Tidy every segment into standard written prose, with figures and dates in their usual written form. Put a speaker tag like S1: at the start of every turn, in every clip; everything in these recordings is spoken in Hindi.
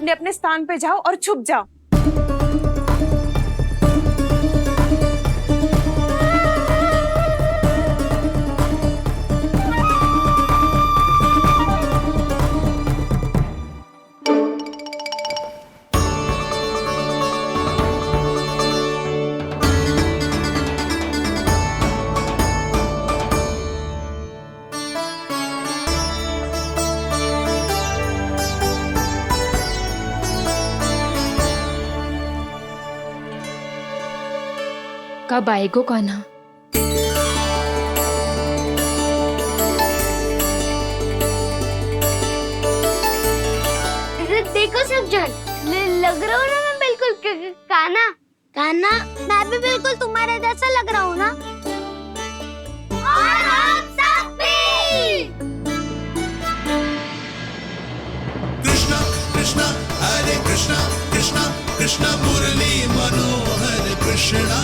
S1: अपने अपने स्थान पे जाओ और छुप जाओ।
S2: कब आएगो कान्हा?
S3: देखो सब जन, लग रहा हूँ ना मैं बिल्कुल कान्हा। कान्हा, मैं भी बिल्कुल तुम्हारे जैसा लग रहा हूँ ना? और हम सब भी।
S4: कृष्णा कृष्णा हरे कृष्णा कृष्णा कृष्णा मुरली मनोहर कृष्णा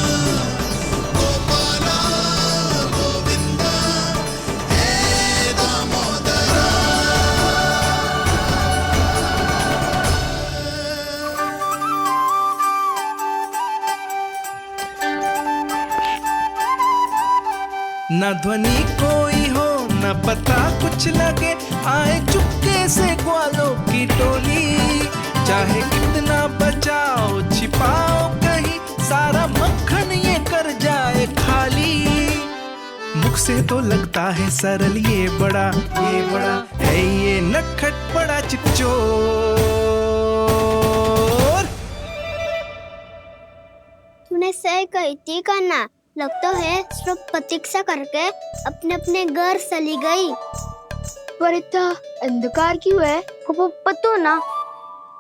S4: गोपाला गोविंदा हे दामोदरा।
S5: न ध्वनि कोई हो न पता कुछ लगे, आए चुपके से ग्वालों की टोली। चाहे कितना बचाओ छिपाओ कहीं, सारा मक्खन ये कर जाए खाली। मुख से तो लगता है सरल, ये बड़ा है ये नटखट बड़ा चिकचोर।
S3: तूने सही कही थी कान्हा, लगता है सिर्फ प्रतीक्षा करके अपने अपने घर चली गई। पर इतना अंधकार क्यों है? पतो ना,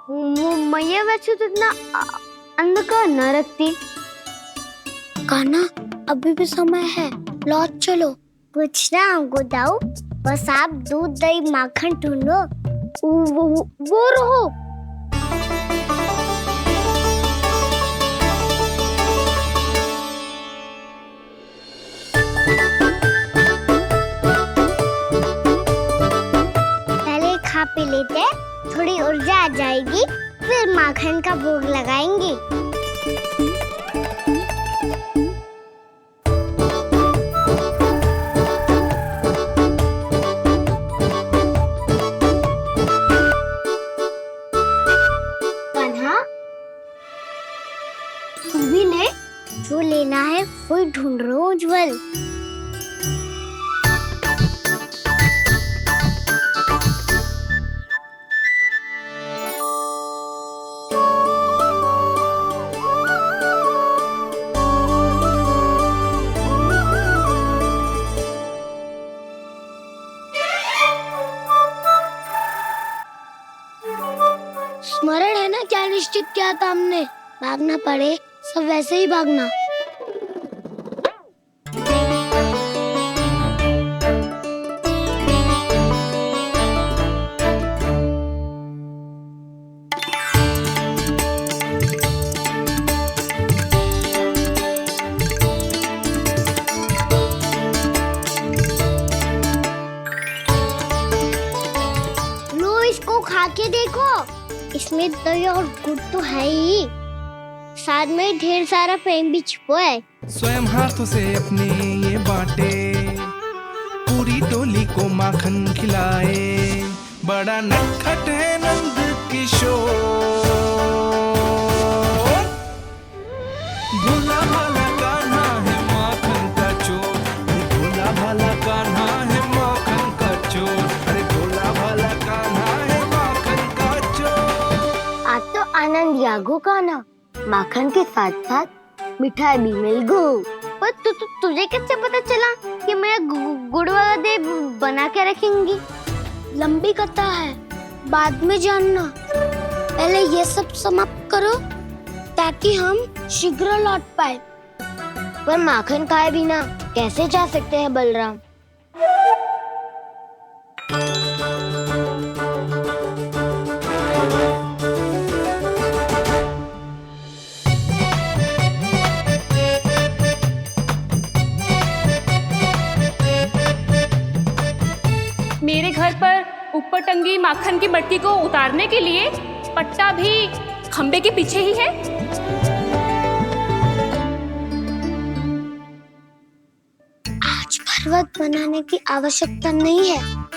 S3: मैं वैसे तो इतना अंधकार न रखती। कान्हा, अभी भी समय है, लौट चलो। कुछ ना हमको दाऊ, बस आप दूध दही माखन ढूंढो। वो रहो। पहले खा पी लेते, थोड़ी ऊर्जा आ जाएगी, फिर माखन का भोग लगाएंगे। कान्हा, तू भी ले, जो लेना है वही ढूंढ रहा हूँ उज्जवल। स्मरण है ना क्या निश्चित किया था हमने? भागना पड़े सब वैसे ही भागना। लो इसको खा के देखो, इसमें दही और गुड़ तो है ही, साथ में ढेर सारा प्रेम भी छुपा है।
S5: स्वयं हाथों से अपने ये बांटे, पूरी टोली को माखन खिलाए। बड़ा नटखट है नंद किशोर, भोला भाला कान्हा है माखन का चोर। अरे भोला भाला कान्हा है माखन का चोर। अरे भोला भाला कान्हा है माखन का चोर।
S3: आज तो आनंद यागो कान्हा, माखन के साथ साथ मिठाई भी मिल गई। पर तुझे कैसे पता चला कि मैं गुड़ वाला देव बना के रखेंगी? लंबी कथा है, बाद में जानना। पहले ये सब समाप्त करो ताकि हम शीघ्र लौट पाए। पर माखन खाए बिना कैसे जा सकते हैं बलराम?
S2: मेरे घर पर ऊपर टंगी माखन की मटकी को उतारने के लिए पट्टा भी खंबे के पीछे ही है।
S3: आज पर्वत बनाने की आवश्यकता नहीं है।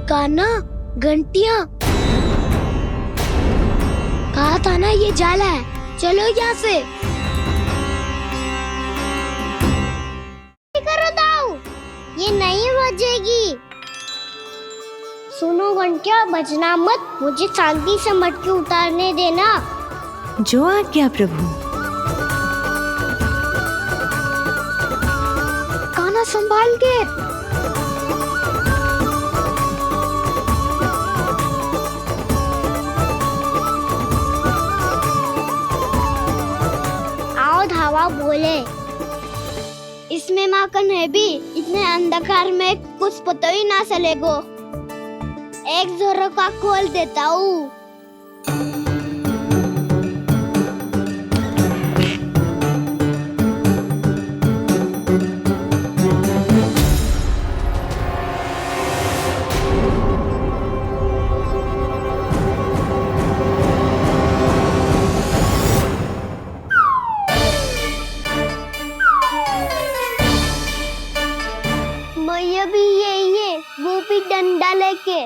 S3: कान्हा, घंटियां, कहा था ना ये जाला है, चलो यहाँ से। करो दाऊ, ये नहीं बजेगी। सुनो घंटिया, बजना मत, मुझे शांति से मटकी उतारने देना।
S1: जो आज्ञा प्रभु।
S3: कान्हा संभाल के। धावा बोले, इसमें माखन है भी, इतने अंधकार में कुछ पता ही ना चलेगो। एक जोरों का खोल देता हूँ। भी यही है, वो भी डंडा लेके।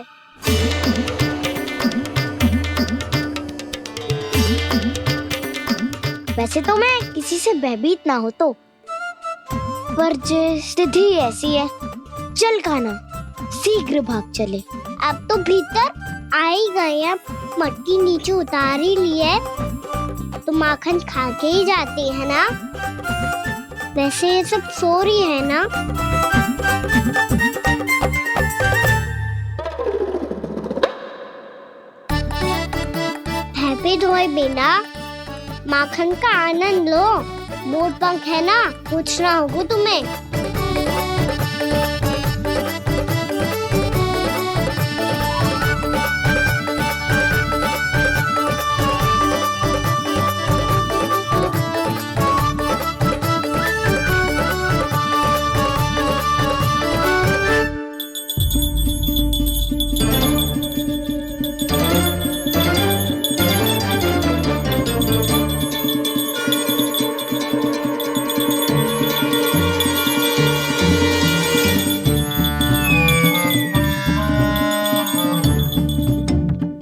S3: वैसे तो मैं किसी से भयभीत ना हो तो, पर स्थिति ऐसी है। चल कान्हा, शीघ्र भाग चले। अब तो भीतर आ ही गए हैं, मटकी नीचे उतार ही लिए तो माखन खा के ही जाते हैं ना। वैसे ये सब सो रही है ना। हैप्पी धोए बिना माखन का आनंद लो। मोर पंख है ना, पूछना होगा तुम्हें।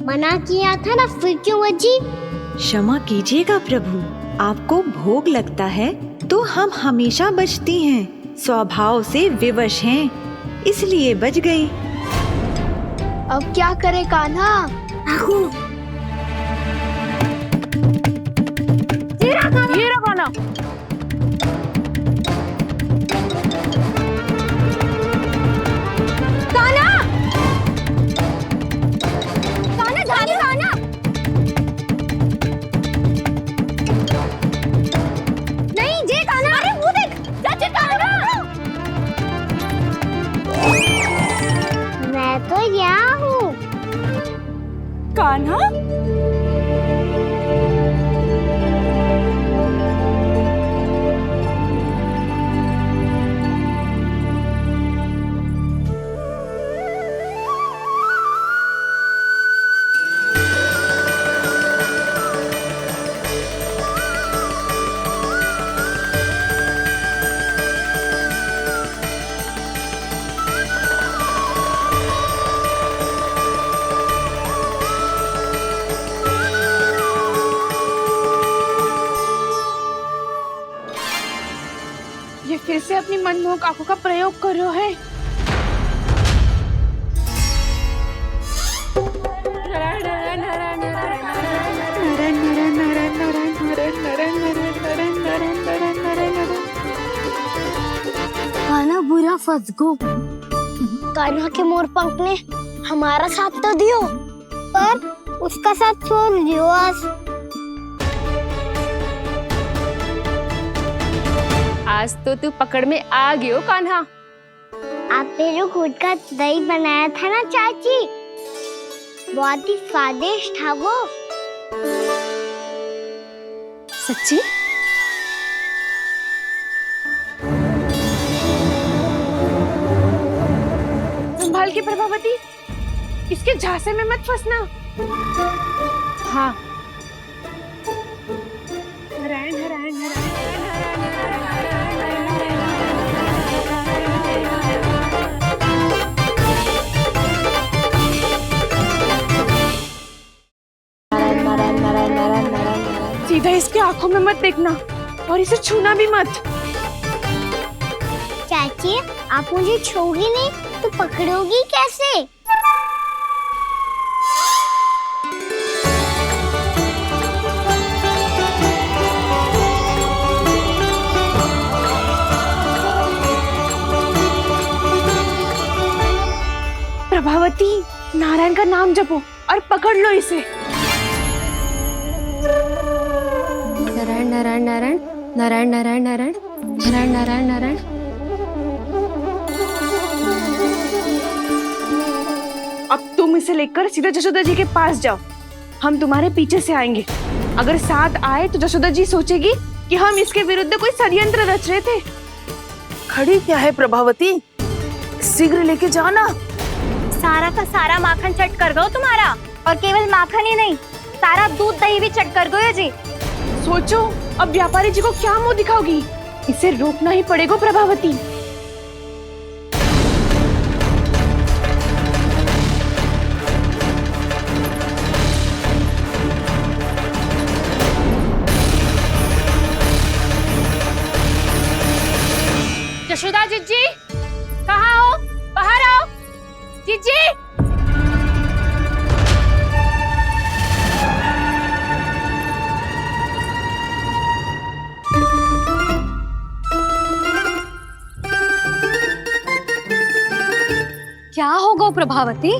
S3: मना किया था ना, फिर क्यों बजी?
S1: क्षमा कीजिएगा प्रभु, आपको भोग लगता है तो हम हमेशा बजती हैं, स्वभाव से विवश हैं, इसलिए बज गई।
S3: अब क्या करे कान्हा?
S1: ये रहा कान्हा।
S3: मैं तो यहाँ हूँ।
S1: कान्हा, ये फिर से अपनी मनमोहक आंखों का प्रयोग कर रहा है।
S3: कान्हा बुरा फंस गो। कान्हा के मोर पंख ने हमारा साथ तो दियो, पर उसका साथ छोड़ दियो।
S2: आज तो तू पकड़ में आ गयो कान्हा।
S3: आपने जो खुद का दही बनाया था ना चाची, बहुत ही स्वादिष्ट था वो।
S2: सच्ची? संभाल के प्रभावती, इसके झांसे में मत फंसना। हाँ। नारायण नारायण नारायण। सीधा इसके आंखों में मत देखना और इसे छूना भी मत।
S3: चाची, आप मुझे छूओगी नहीं तो पकड़ोगी कैसे?
S2: प्रभावती, नारायण का नाम जपो और पकड़ लो इसे।
S6: नारायण नारायण नारायण नारायण नारायण नारायण नारायण नारायण नारायण।
S2: अब तुम इसे लेकर सीधा जशोदा जी के पास जाओ, हम तुम्हारे पीछे से आएंगे। अगर साथ आए तो जशोदा जी सोचेगी कि हम इसके विरुद्ध कोई षड्यंत्र रच रहे थे।
S7: खड़ी क्या है प्रभावती, शीघ्र लेके जाना।
S3: सारा का सारा माखन चट कर गो तुम्हारा, और केवल माखन ही नहीं, सारा दूध दही भी चट कर गो जी।
S2: सोचो अब व्यापारी जी को क्या मुंह दिखाओगी। इसे रोकना ही पड़ेगा प्रभावती। जशोदा जीजी, कहाँ हो? बाहर आओ जीजी।
S6: क्या होगा प्रभावती,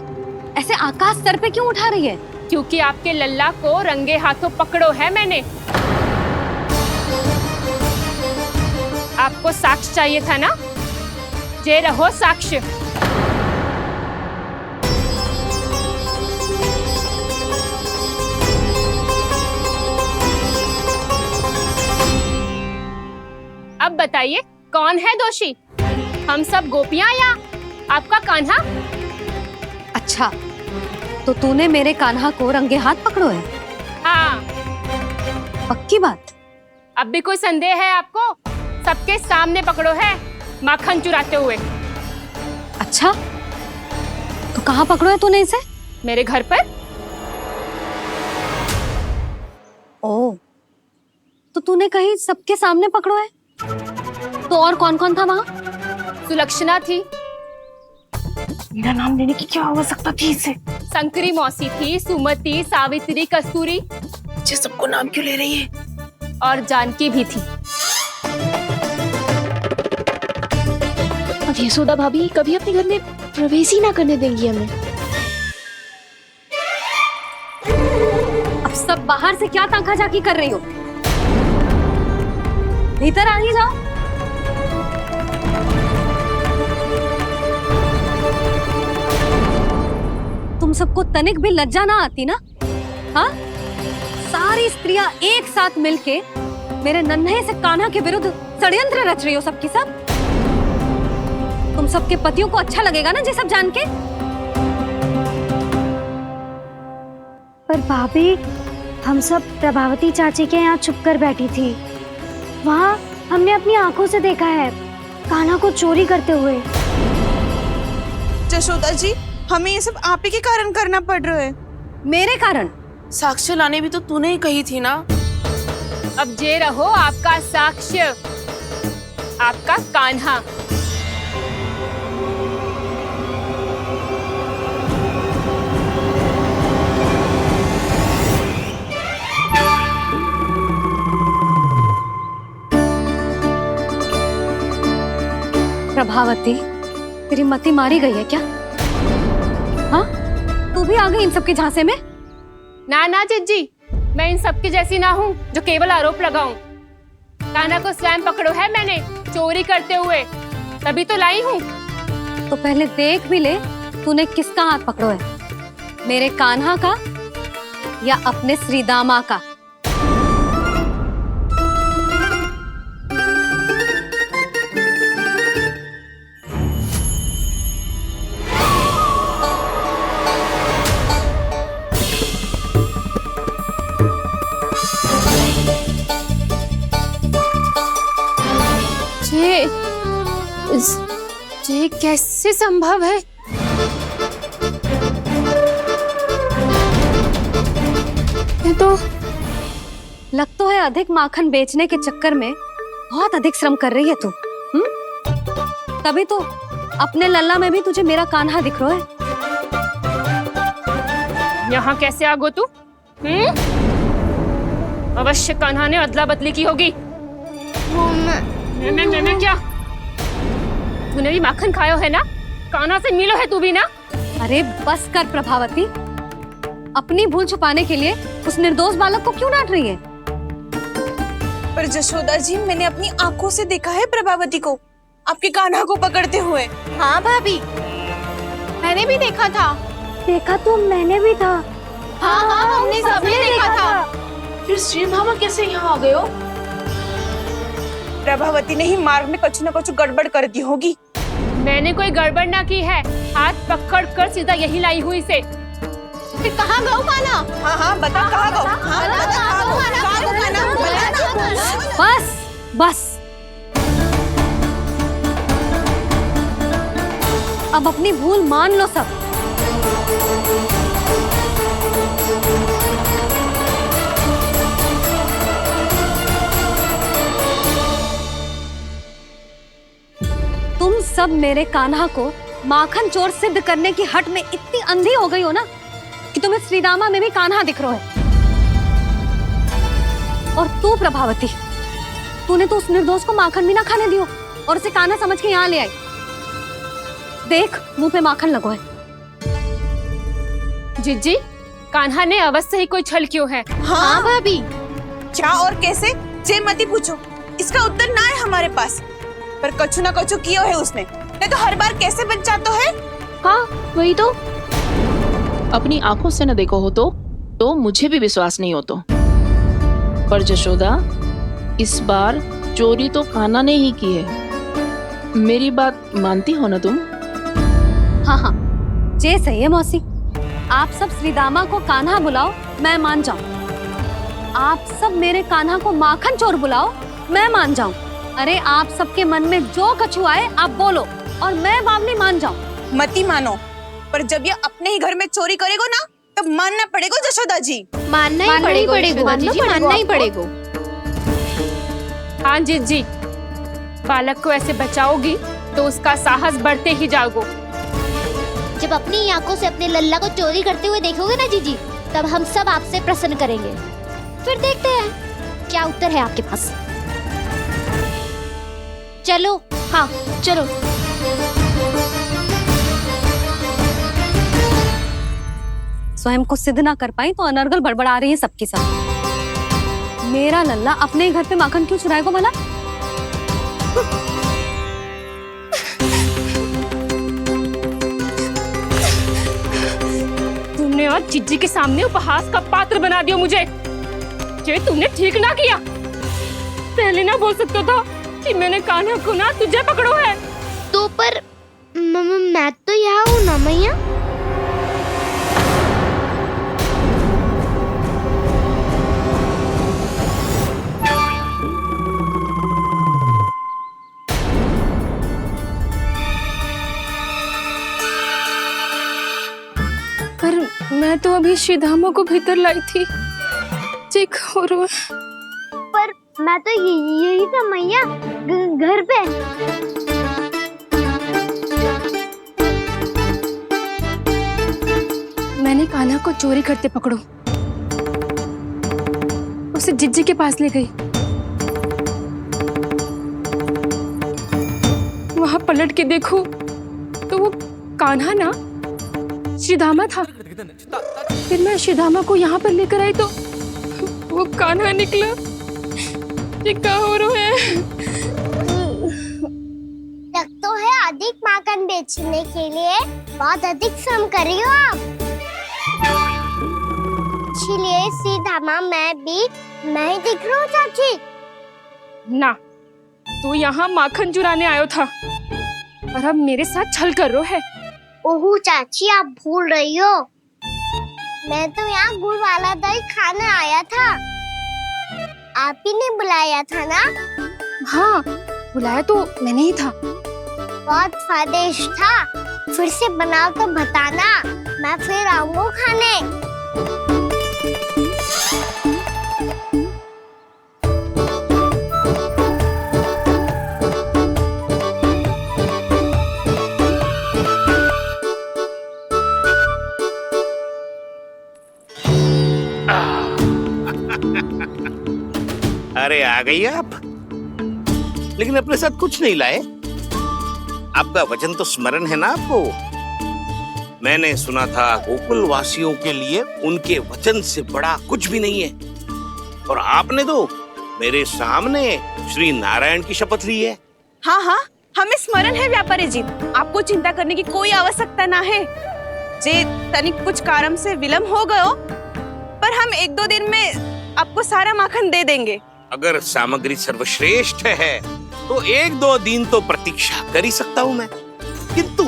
S6: ऐसे आकाश सर पे क्यों उठा रही है?
S2: क्योंकि आपके लल्ला को रंगे हाथों पकड़ो है मैंने। आपको साक्ष्य चाहिए था ना, जे रहो साक्ष्य। अब बताइए कौन है दोषी, हम सब गोपियां या आपका कान्हा?
S6: अच्छा, तो तूने मेरे कान्हा को रंगे हाथ पकड़ो है?
S2: हाँ।
S6: पक्की बात?
S2: अब भी कोई संदेह है आपको? सबके सामने पकड़ो है माखन चुराते हुए।
S6: अच्छा, तो कहाँ पकड़ो है तूने इसे?
S2: मेरे घर पर।
S6: ओ, तो तूने कहीं सबके सामने पकड़ो है? तो और कौन कौन था वहाँ?
S2: सुलक्षणा थी।
S7: मेरा नाम लेने की क्या आवश्यकता थी इसे?
S2: संकरी मौसी थी, सुमति, सावित्री, कस्तूरी।
S7: ये सबको नाम क्यों ले रही है?
S2: और जानकी भी थी।
S8: अब यशोदा भाभी कभी अपने घर में प्रवेश ही ना करने देंगी हमें।
S6: अब सब बाहर से क्या ताका झाकी कर रही हो? भीतर आ ही जाओ। तुम सबको तनिक भी लज्जा ना आती ना? हाँ? सारी स्त्रियां एक साथ मिलके मेरे नन्हे से कान्हा के विरुद्ध षड्यंत्र रच रही हो सबकी सब। तुम सबके पतियों को अच्छा लगेगा ना ये सब जान के?
S3: पर भाभी, हम सब प्रभावती चाची के यहाँ छुप कर बैठी थी। वहाँ हमने अपनी आंखों से देखा है कान्हा को चोरी करते हुए।
S7: जशोदा जी, हमें ये सब आप ही के कारण करना पड़ रहा है।
S6: मेरे कारण?
S7: साक्ष्य लाने भी तो तूने ही कही थी ना।
S2: अब जे रहो आपका साक्ष्य, आपका कान्हा।
S6: प्रभावती, तेरी मति मारी गई है क्या? हाँ, तू भी आ गई इन सबके झांसे में?
S2: ना ना जिज्जी, मैं इन सबकी जैसी ना हूँ जो केवल आरोप लगाऊं। कान्हा को स्वयं पकड़ो है मैंने चोरी करते हुए, तभी तो लाई हूँ।
S6: तो पहले देख भी ले तूने किसका हाथ पकड़ो है, मेरे कान्हा का या अपने श्रीदामा का।
S8: ये कैसे संभव है? ये तो
S6: लग तो है अधिक माखन बेचने के चक्कर में बहुत अधिक श्रम कर रही है तू। तभी तो अपने लल्ला में भी तुझे मेरा कान्हा दिख रहा है।
S9: यहाँ कैसे आ गो तू? अवश्य कान्हा ने अदला बदली की होगी। मैं क्या? तूने भी माखन खायो है ना? कान्हा से मिलो है तू भी ना?
S6: अरे बस कर प्रभावती, अपनी भूल छुपाने के लिए उस निर्दोष बालक को क्यों डांट रही है?
S7: पर जशोदा जी, मैंने अपनी आंखों से देखा है प्रभावती को आपके कान्हा को पकड़ते हुए। हाँ भाभी, मैंने भी देखा था।
S3: देखा तो मैंने भी था।
S7: हाँ हाँ, हमने सबने देखा था।
S8: फिर श्रीधामा कैसे यहाँ आ गए हो?
S7: प्रभावती ने ही मार्ग में कुछ न कुछ गड़बड़ कर दी होगी।
S9: मैंने कोई गड़बड़ ना की है, हाथ पकड़ कर सीधा यही लाई हुई इसे।
S7: फिर कहाँ गौ कान्हा? हाँ हाँ, बता कहाँ गौ? हाँ बता कहाँ गौ कान्हा?
S6: बस बस, अब अपनी भूल मान लो सब। तुम सब मेरे कान्हा को माखन चोर सिद्ध करने की हट में इतनी अंधी हो गई हो ना कि तुम्हें श्रीदामा में भी कान्हा दिख रहा है। और तू प्रभावती, तूने तो उस निर्दोष को माखन भी ना खाने दियो और उसे कान्हा समझ के यहाँ ले आई। देख, मुंह पे माखन लगो है।
S9: जिज्जी, कान्हा ने अवश्य ही कोई छल क्यों है।
S7: हाँ भाभी, क्या और कैसे जे मती पूछो, इसका उत्तर ना है हमारे पास। पर कछु ना कछु किया है उसने, नहीं तो हर बार कैसे बच जाता है।
S8: हाँ वही तो। अपनी आंखों से न देखो हो तो मुझे भी विश्वास नहीं हो तो। पर जशोदा, इस बार चोरी तो कान्हा ने ही की है। मेरी बात मानती हो ना तुम?
S6: हाँ हाँ, जे सही है मौसी। आप सब श्रीदामा को कान्हा बुलाओ, मैं मान जाऊं। आप सब मेरे कान्हा को माखन चोर बुलाओ, मैं मान जाऊं। अरे आप सबके मन में जो कछु आए आप बोलो और मैं बावली मान जाऊं।
S7: मती मानो, पर जब ये अपने ही घर में चोरी करेगो ना, तब मानना पड़ेगा जशोदा जी।
S8: मानना ही पड़ेगा, मानना ही पड़ेगा।
S9: हाँ जिज्जी, बालक को ऐसे बचाओगी तो उसका साहस बढ़ते ही जाओगे।
S3: जब अपनी आंखों से अपने लल्ला को चोरी करते हुए देखोगे ना जीजी, तब हम सब आपसे प्रसन्न करेंगे। फिर देखते हैं क्या उत्तर है आपके पास। चलो।
S8: हाँ चलो।
S6: स्वयं को सिद्ध ना कर पाई तो अनर्गल बड़बड़ा रही है सबकी सब। मेरा लल्ला अपने ही घर पे माखन क्यों चुराएगा भला?
S9: तुमने आज जिज्जी के सामने उपहास का पात्र बना दिया मुझे। ये तुमने ठीक ना किया। पहले ना बोल सकता था कि मैंने कान्हा को ना तुझे पकड़ो है।
S3: तो पर मैं तो यहाँ हूँ ना मैया।
S9: पर मैं तो अभी श्रीधामा को भीतर लाई थी। चेक हो रहा है।
S3: पर मैं तो यही था मैया, घर पे।
S9: मैंने कान्हा को चोरी करते पकड़ो, उसे जिज्जी के पास ले गई। वहां पलट के देखो तो वो कान्हा ना श्रीधामा था। फिर मैं श्रीधामा को यहाँ पर लेकर आई तो वो कान्हा निकला। ये क्या हो रहा है?
S3: लग तो है अधिक माखन बेचने के लिए बहुत अधिक श्रम कर रही हो आप। इसलिए सीधामा मैं ही दिख रहा हूँ चाची।
S9: ना, तू यहाँ माखन चुराने आयो था और अब मेरे साथ छल कर रहा है।
S3: ओह चाची, आप भूल रही हो, मैं तो यहाँ गुड़ वाला दही खाने आया था। आप ही ने बुलाया था ना?
S9: हाँ, बुलाया तो मैंने ही था।
S3: बहुत स्वादिष्ट था, फिर से बनाओ तो बताना, मैं फिर आऊंगा खाने।
S10: अरे आ गई आप, लेकिन अपने साथ कुछ नहीं लाए। आपका वचन तो स्मरण है ना आपको? मैंने सुना था गोकुल वासियों के लिए उनके वचन से बड़ा कुछ भी नहीं है, और आपने तो मेरे सामने श्री नारायण की शपथ ली है।
S2: हाँ हाँ, हमें स्मरण है व्यापारी जी, आपको चिंता करने की कोई आवश्यकता ना है। जे तनिक कुछ कारण से विलंब हो गयो, पर हम 1-2 दिन में आपको सारा माखन दे देंगे।
S10: अगर सामग्री सर्वश्रेष्ठ है तो 1-2 दिन तो प्रतीक्षा कर ही सकता हूँ मैं, किंतु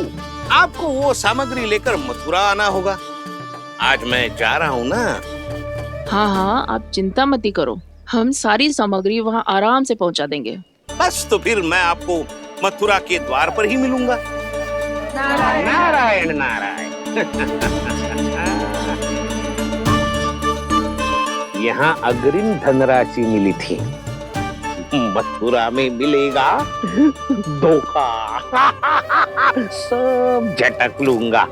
S10: आपको वो सामग्री लेकर मथुरा आना होगा। आज मैं जा रहा हूँ ना।
S8: हाँ हाँ, आप चिंता मत करो, हम सारी सामग्री वहाँ आराम से पहुँचा देंगे।
S10: बस तो फिर मैं आपको मथुरा के द्वार पर ही मिलूंगा। नारायण नारायण। यहाँ अग्रिम धनराशि मिली थी, मथुरा में मिलेगा धोखा। सब झटक लूंगा।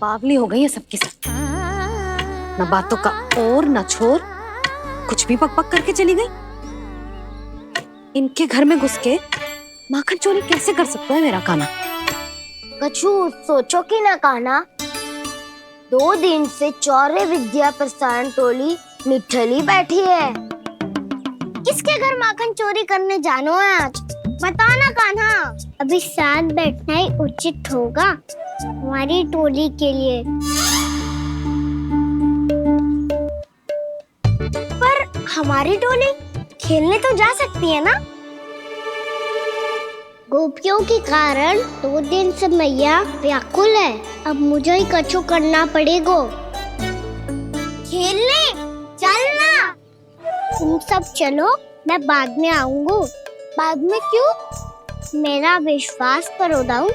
S6: बावली हो गई है सबकी सब, न बातों का और न छोर, कुछ भी पक पक करके चली गई। इनके घर में घुस के माखन चोरी कैसे कर सकता है मेरा काना?
S3: कछु सोचो कि ना कान्हा, 2 दिन से चौर्य विद्या प्रसारण टोली निठली बैठी है। किसके घर माखन चोरी करने जानो है आज? बताओ ना कान्हा। अभी साथ बैठना ही उचित होगा हमारी टोली के लिए। पर हमारी टोली खेलने तो जा सकती है ना? गोपियों के कारण 2 दिन से मैया व्याकुल है, अब मुझे ही कछु करना पड़ेगा। खेलने चलना, तुम सब चलो, मैं बाद में आऊंगा। बाद में क्यों? मेरा विश्वास करो दाऊ,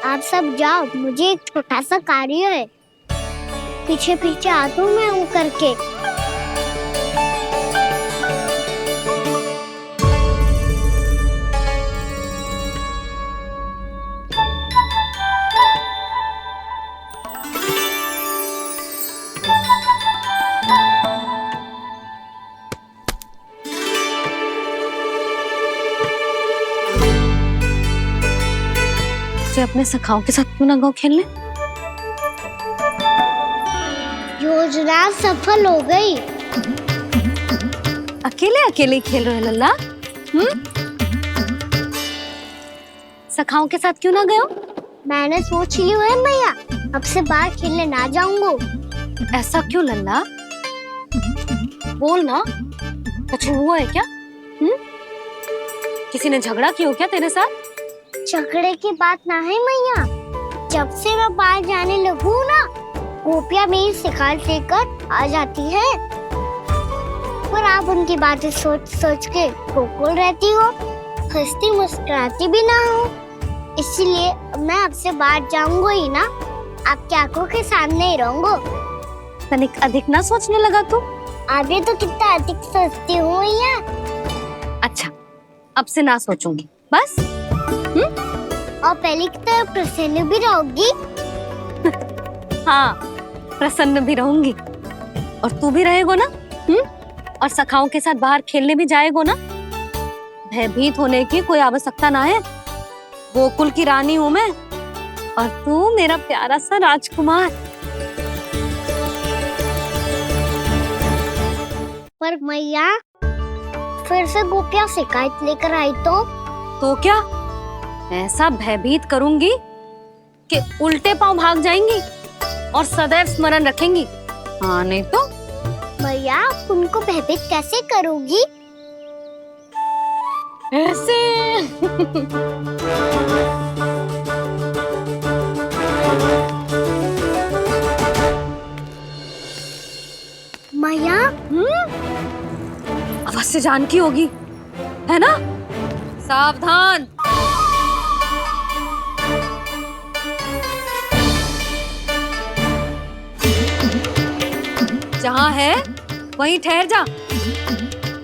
S3: आप सब जाओ, मुझे एक छोटा सा कार्य है। पीछे पीछे आता हूँ मैं हूँ करके।
S6: अपने सखाओं के साथ क्यों ना गाँव खेलने?
S3: योजना सफल हो गई।
S6: अकेले अकेले खेल रहे लल्ला? सखाओं के साथ क्यों ना गए?
S3: मैंने सोच लिया है मैया, अब से बाहर खेलने ना जाऊंगा।
S6: ऐसा क्यों लल्ला? बोल ना, कुछ हुआ है क्या? किसी ने झगड़ा किया हो क्या तेरे साथ?
S3: झगड़े की बात ना है मैया, जब से मैं बाहर जाने लगू ना, गोपियां मेरी शिकार लेकर आ जाती है, पर आप उनकी बातें सोच सोच के गोकुल रहती हो, हंसती मुस्कुराती भी ना हो। इसलिए मैं आपसे बाहर जाऊंगा ही ना, आपकी आंखों के सामने ही रहूंगा।
S6: तनिक अधिक ना सोचने लगा तू?
S3: आगे तो कितना अधिक सोचती हूँ मैया।
S6: अच्छा, अब से ना सोचूंगी बस।
S3: और पहले की तरह प्रसन्न भी रहोगी?
S6: हाँ, प्रसन्न भी रहूंगी, और तू भी रहेगो ना? और सखाओं के साथ बाहर खेलने भी जाएगो ना? भयभीत होने की कोई आवश्यकता ना है, गोकुल की रानी हूँ मैं, और तू मेरा प्यारा सा राजकुमार।
S3: पर मैया, फिर से गोपियाँ शिकायत लेकर आई तो
S6: क्या ऐसा भयभीत करूंगी कि उल्टे पांव भाग जाएंगी और सदैव स्मरण रखेंगी। हाँ नहीं तो
S3: मैया उनको भयभीत कैसे करोगी?
S6: ऐसे।
S3: मैया
S6: अवश्य जानकी होगी, है ना? सावधान। जहाँ है वहीं ठहर जा।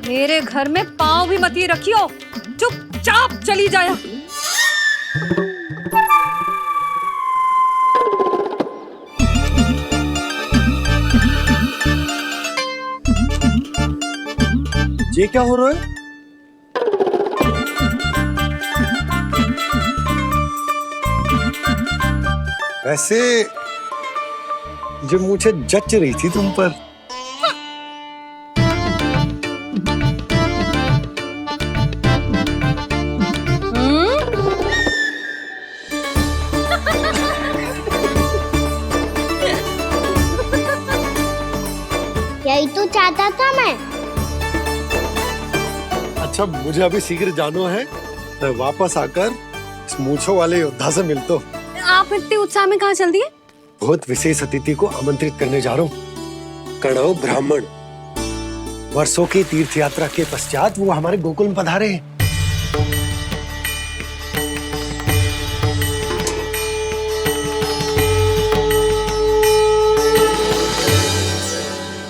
S6: मेरे घर में पाँव भी मत ही रखियो, चुपचाप चली जाया।
S11: ये क्या हो रहा है? वैसे जो मुझे जच रही थी तुम पर।
S3: यही तो चाहता था मैं।
S11: अच्छा मुझे अभी शीघ्र जाना है, मैं वापस आकर इस मूंछों वाले योद्धा से मिलता हूँ।
S6: आप इतने उत्साह में कहाँ चल दिए?
S11: बहुत विशेष अतिथि को आमंत्रित करने जा रहा हूँ। कणव ब्राह्मण वर्षों की तीर्थ यात्रा के पश्चात वो हमारे गोकुल में पधारे हैं।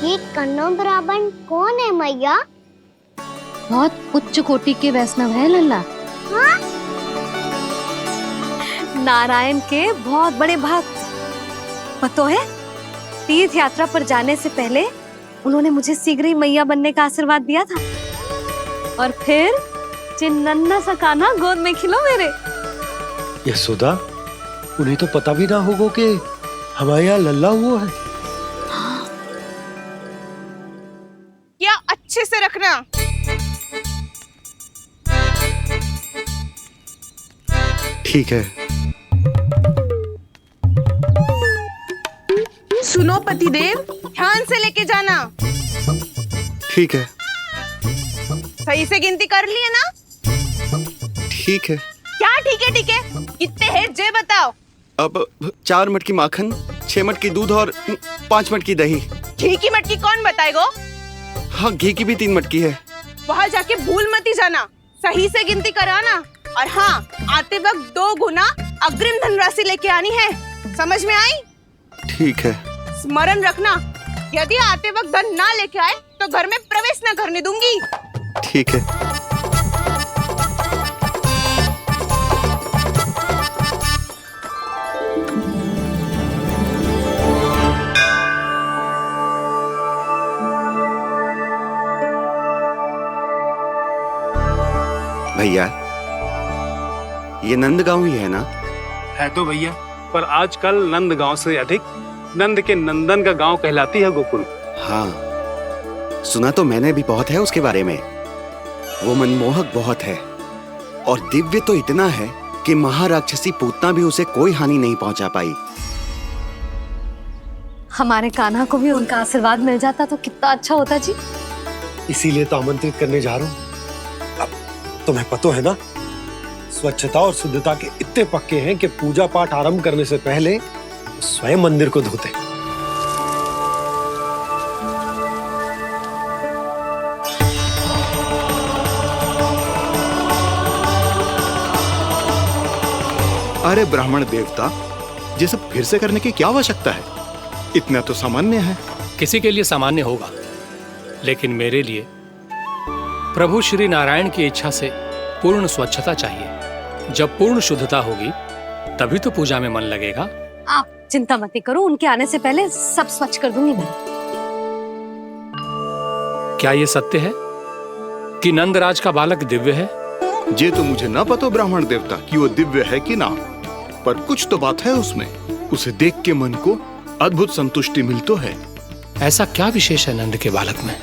S3: ये कणव ब्राह्मण कौन है मैया?
S6: बहुत उच्च कोटि के वैष्णव है लल्ला।
S3: हाँ?
S6: नारायण के बहुत बड़े भक्त। पता है, तीर्थ यात्रा पर जाने से पहले उन्होंने मुझे शीघ्र ही मैया बनने का आशीर्वाद दिया था। और फिर चिन्नन्ना सा कान्हा गोद में खिलो मेरे।
S11: यशोदा, उन्हें तो पता भी ना होगा कि हमारे यहाँ लल्ला हुआ है।
S2: क्या अच्छे से रखना।
S11: ठीक है।
S2: सुनो पतिदेव, ध्यान से लेके जाना।
S12: ठीक है।
S2: सही से गिनती कर लिए ना?
S12: ठीक है।
S2: क्या ठीक है? ठीक है कितने हैं जे बताओ।
S12: अब 4 मटकी माखन, 6 मटकी दूध और 5 मटकी दही।
S2: घी की मटकी कौन बताएगा?
S12: हाँ, घी की भी 3 मटकी है।
S2: वहाँ जाके भूल मत ही जाना, सही से गिनती कराना। और हाँ, आते वक्त 2 गुना अग्रिम धनराशि लेके आनी है। समझ में आई?
S12: ठीक है।
S2: स्मरण रखना, यदि आते वक्त धन ना लेके आए तो घर में प्रवेश न करने दूंगी।
S12: ठीक है। भैया, ये नंदगांव ही है ना?
S13: है तो भैया, पर आजकल नंदगांव से अधिक नंद के नंदन का गांव कहलाती है गोकुल।
S12: हाँ, सुना तो मैंने भी बहुत है उसके बारे में। वो मनमोहक बहुत है और दिव्य तो इतना है कि महाराक्षसी पूतना भी उसे कोई हानि नहीं पहुंचा पाई।
S6: हमारे कान्हा को भी उनका आशीर्वाद मिल जाता तो कितना अच्छा होता जी।
S11: इसीलिए तो आमंत्रित करने जा रहा हूँ। अब तुम्हें पता है ना, स्वच्छता और शुद्धता के इतने पक्के हैं कि पूजा पाठ आरंभ करने से पहले स्वयं मंदिर को धोते।
S12: अरे ब्राह्मण देवता, ये सब फिर से करने की क्या आवश्यकता है? इतना तो सामान्य है।
S13: किसी के लिए सामान्य होगा, लेकिन मेरे लिए प्रभु श्री नारायण की इच्छा से पूर्ण स्वच्छता चाहिए। जब पूर्ण शुद्धता होगी तभी तो पूजा में मन लगेगा।
S6: आप चिंता मत करो, उनके आने से पहले सब स्वच्छ कर दूंगी मैं।
S13: क्या ये सत्य है कि नंदराज का बालक दिव्य है?
S12: ये तो मुझे ना पता ब्राह्मण देवता कि वो दिव्य है कि ना, पर कुछ तो बात है उसमें। उसे देख के मन को अद्भुत संतुष्टि मिलती है।
S13: ऐसा क्या विशेष है नंद के बालक में?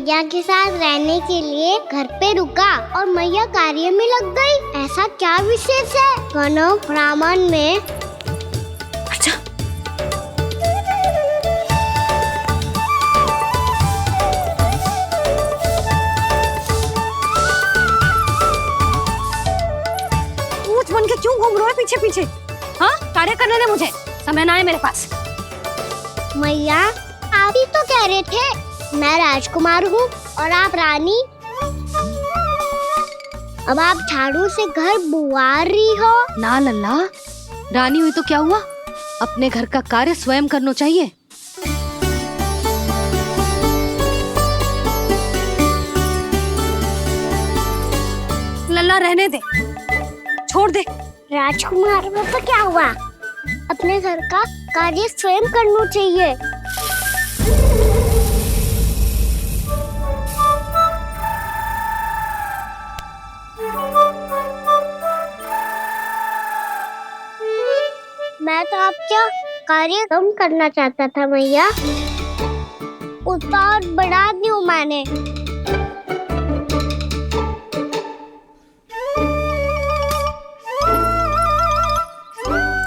S3: मैया के साथ रहने के लिए घर पे रुका और मैया कार्य में लग गई। ऐसा क्या विशेष है गणव ब्राह्मण में?
S2: अच्छा,
S6: पूछ बन के क्यों घूम रहे हो पीछे पीछे? हाँ, कार्य करने दे मुझे, समय ना है मेरे पास।
S3: मैया आप ही तो कह रहे थे मैं राजकुमार हूँ और आप रानी। अब आप झाड़ू से घर बुआ रही हो।
S6: ना लल्ला, रानी हुई तो क्या हुआ, अपने घर का कार्य स्वयं करना चाहिए। लल्ला रहने दे, छोड़ दे।
S3: राजकुमार में तो क्या हुआ, अपने घर का कार्य स्वयं करना चाहिए। मैं तो आपका कार्य कम करना चाहता था मैया, उसका और बढ़ा दूं मैंने।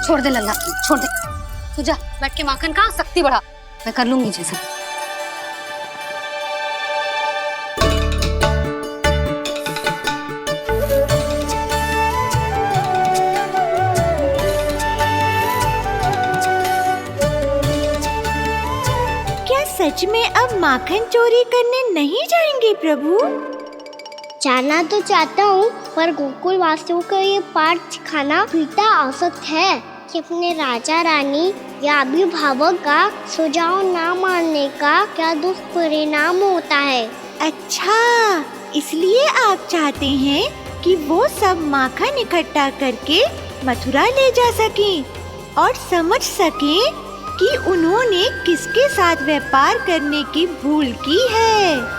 S6: छोड़ दे लल्ला, छोड़ दे। तू जा बैठ के माखन खा, शक्ति बढ़ा, मैं कर लूंगी जैसा।
S1: क्या सच में अब माखन चोरी करने नहीं जाएंगे प्रभु?
S3: जाना तो चाहता हूँ, पर गोकुल वासियों को ये पाठ सिखाना पिता औसत है कि अपने राजा रानी या अभिभावक का सुझाव ना मानने का क्या दुष्परिणाम होता है।
S1: अच्छा, इसलिए आप चाहते हैं कि वो सब माखन इकट्ठा करके मथुरा ले जा सकें और समझ सकें कि उन्होंने किसके साथ व्यापार करने की भूल की है।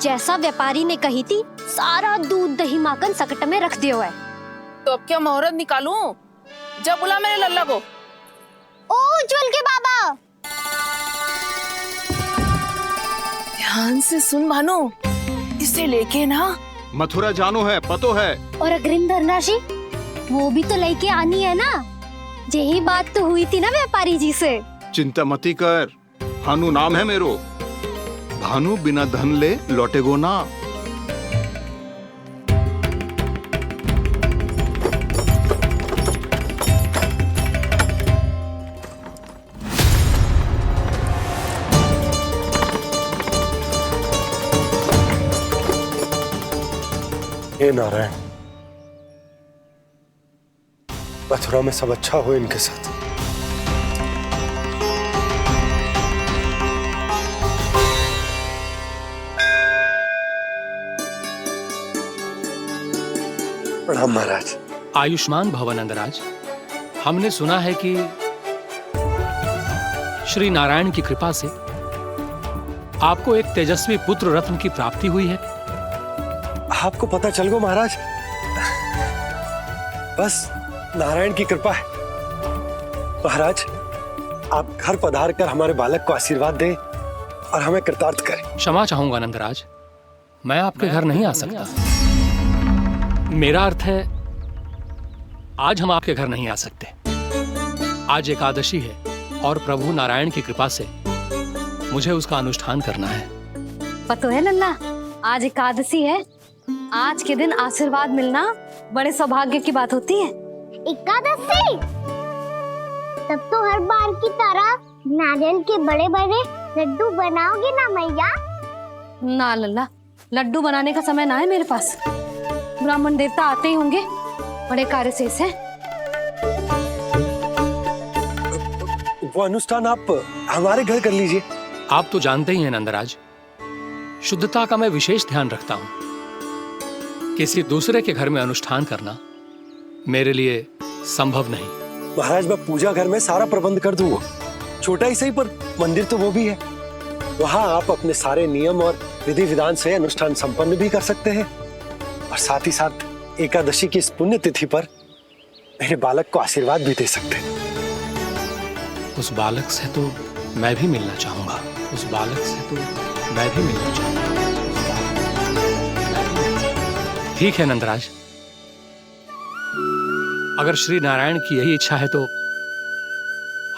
S6: जैसा व्यापारी ने कही थी, सारा दूध दही माखन सकट में रख दिया है।
S8: तो अब क्या मुहूर्त निकालूं? जब बुला मेरे लल्ला को।
S3: ओ उज्जवल के बाबा,
S8: ध्यान से सुन भानु, इसे लेके ना
S14: मथुरा जानो है, पतो है।
S3: और अग्रिम धनराशि वो भी तो लेके आनी है ना। यही बात तो हुई थी ना व्यापारी जी से।
S14: चिंता मती कर, भानु नाम है मेरो। भानु बिना धन ले लौटेगो ना।
S11: हे नारायण, मथुरा में सब अच्छा हो इनके साथ। प्रणाम महाराज।
S13: आयुष्मान भव नंदराज। हमने सुना है कि श्री नारायण की कृपा से आपको एक तेजस्वी पुत्र रत्न की प्राप्ति हुई है।
S11: आपको पता चल गो महाराज, बस नारायण की कृपा है। महाराज, आप घर पधार कर हमारे बालक को आशीर्वाद दें और हमें कृतार्थ करें।
S13: क्षमा चाहूंगा नंदराज, मैं आपके घर नहीं आ सकता। मेरा अर्थ है, आज हम आपके घर नहीं आ सकते। आज एकादशी है और प्रभु नारायण की कृपा से मुझे उसका अनुष्ठान करना है।
S6: पता है लल्ला, आज एकादशी है। आज के दिन आशीर्वाद मिलना बड़े सौभाग्य की बात होती है।
S3: एकादशी, तब तो हर बार की तरह नारियल के बड़े बड़े लड्डू बनाओगे ना मैया?
S6: ना लल्ला, लड्डू बनाने का समय ना है मेरे पास। ब्राह्मण देवता आते ही होंगे, बड़े कार्य शेष है।
S11: वो अनुष्ठान आप हमारे घर कर लीजिए।
S13: आप तो जानते ही हैं नंदराज, शुद्धता का मैं विशेष ध्यान रखता हूं। किसी दूसरे के घर में अनुष्ठान करना मेरे लिए संभव नहीं।
S11: महाराज, मैं पूजा घर में सारा प्रबंध कर दूंगा। छोटा ही सही, पर मंदिर तो वो भी है। वहां आप अपने सारे नियम और विधि विधान से अनुष्ठान संपन्न भी कर सकते हैं और साथ ही साथ एकादशी की इस पुण्य तिथि पर मेरे बालक को आशीर्वाद भी दे सकते हैं।
S13: उस बालक से तो मैं भी मिलना चाहूंगा, उस बालक से तो मैं भी मिलना चाहूंगा। ठीक है नंदराज, अगर श्री नारायण की यही इच्छा है तो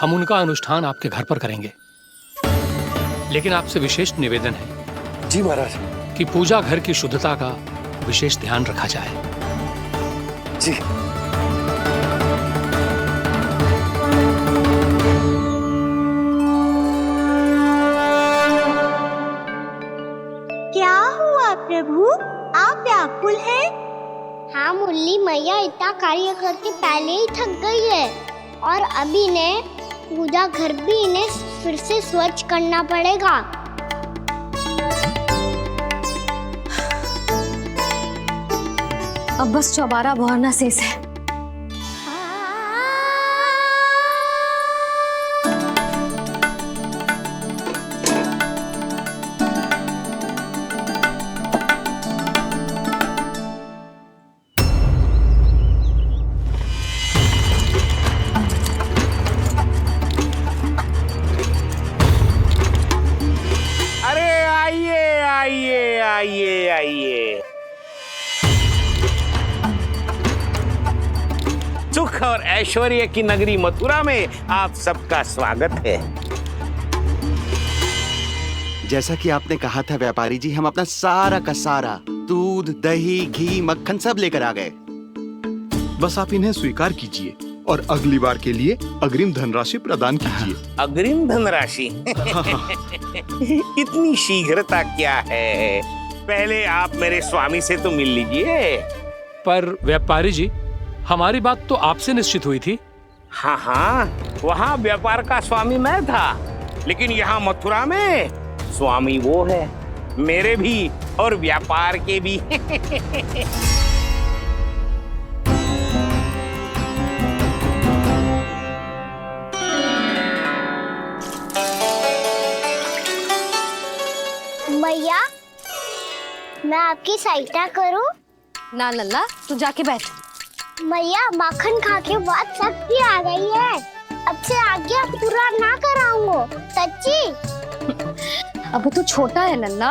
S13: हम उनका अनुष्ठान आपके घर पर करेंगे। लेकिन आपसे विशेष निवेदन है
S11: जी महाराज
S13: कि पूजा घर की शुद्धता का विशेष ध्यान रखा जाए।
S11: जी।
S1: क्या हुआ प्रभु, आप व्याकुल हैं?
S3: हाँ मुरली, मैया इतना कार्य करके पहले ही थक गई है और अभी ने पूजा घर भी इन्हें फिर से स्वच्छ करना पड़ेगा।
S6: अब बस चौबारा बहाना शेष है।
S10: आइए। सुख और ऐश्वर्य की नगरी मथुरा में आप सबका स्वागत है।
S12: जैसा कि आपने कहा था व्यापारी जी, हम अपना सारा का सारा दूध, दही, घी, मक्खन सब लेकर आ गए।
S14: बस आप इन्हें स्वीकार कीजिए और अगली बार के लिए अग्रिम धनराशि प्रदान कीजिए।
S10: अग्रिम धनराशि? इतनी शीघ्रता क्या है? पहले आप मेरे स्वामी से तो मिल लीजिए।
S13: पर व्यापारी जी, हमारी बात तो आपसे निश्चित हुई थी।
S10: हाँ, वहाँ व्यापार का स्वामी मैं था, लेकिन यहाँ मथुरा में स्वामी वो है, मेरे भी और व्यापार के भी।
S3: भैया, मैं आपकी सहायता करूं?
S6: ना लल्ला, तू जाके बैठ।
S3: भैया, माखन खा के बहुत शक्ति आ गई है। अब से आगे पूरा ना कराऊंगा, सच्ची।
S6: अब तू छोटा है लल्ला,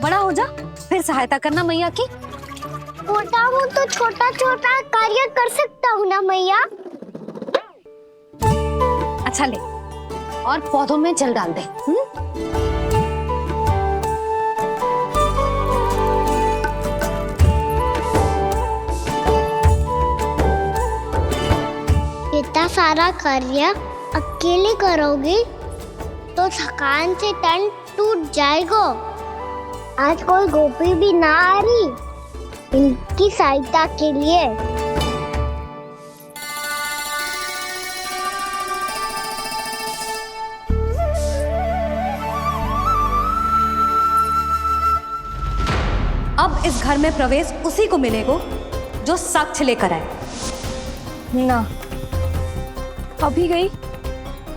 S6: बड़ा हो जा फिर सहायता करना मैया की।
S3: छोटा हूँ तो छोटा छोटा कार्य कर सकता हूँ ना मैया।
S6: अच्छा ले, और पौधों में जल डाल दे।
S3: इतना सारा कार्य अकेले करोगी तो थकान से तन टूट जाएगा। आज कोई गोपी भी ना आ रही इनकी सहायता के लिए।
S6: अब इस घर में प्रवेश उसी को मिलेगा जो साक्ष्य लेकर आए।
S9: ना, अभी गई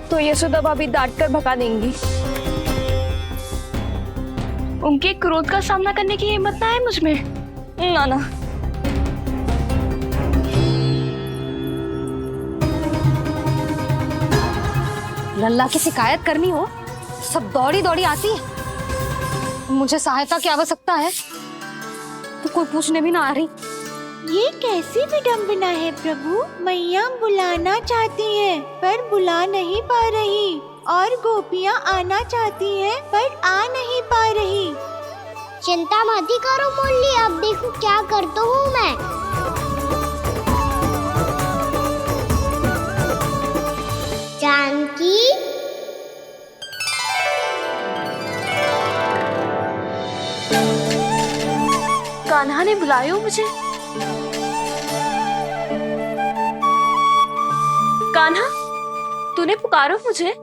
S9: तो यशोदा भाभी डांट कर भगा देंगी। उनके क्रोध का सामना करने की हिम्मत ना है मुझ में। ना ना।
S6: लल्ला की शिकायत करनी हो सब दौड़ी दौड़ी आती है। मुझे सहायता की आवश्यकता है तो कोई पूछने भी ना आ रही।
S1: ये कैसी विडंबना है प्रभु, मैया बुलाना चाहती हैं पर बुला नहीं पा रही, और गोपियाँ आना चाहती हैं पर आ नहीं पा रही।
S3: चिंता मत करो मुरली, अब देखो क्या करता हूँ मैं। जानकी,
S9: कान्हा ने बुलाया मुझे। कान्हा, तूने पुकारो मुझे?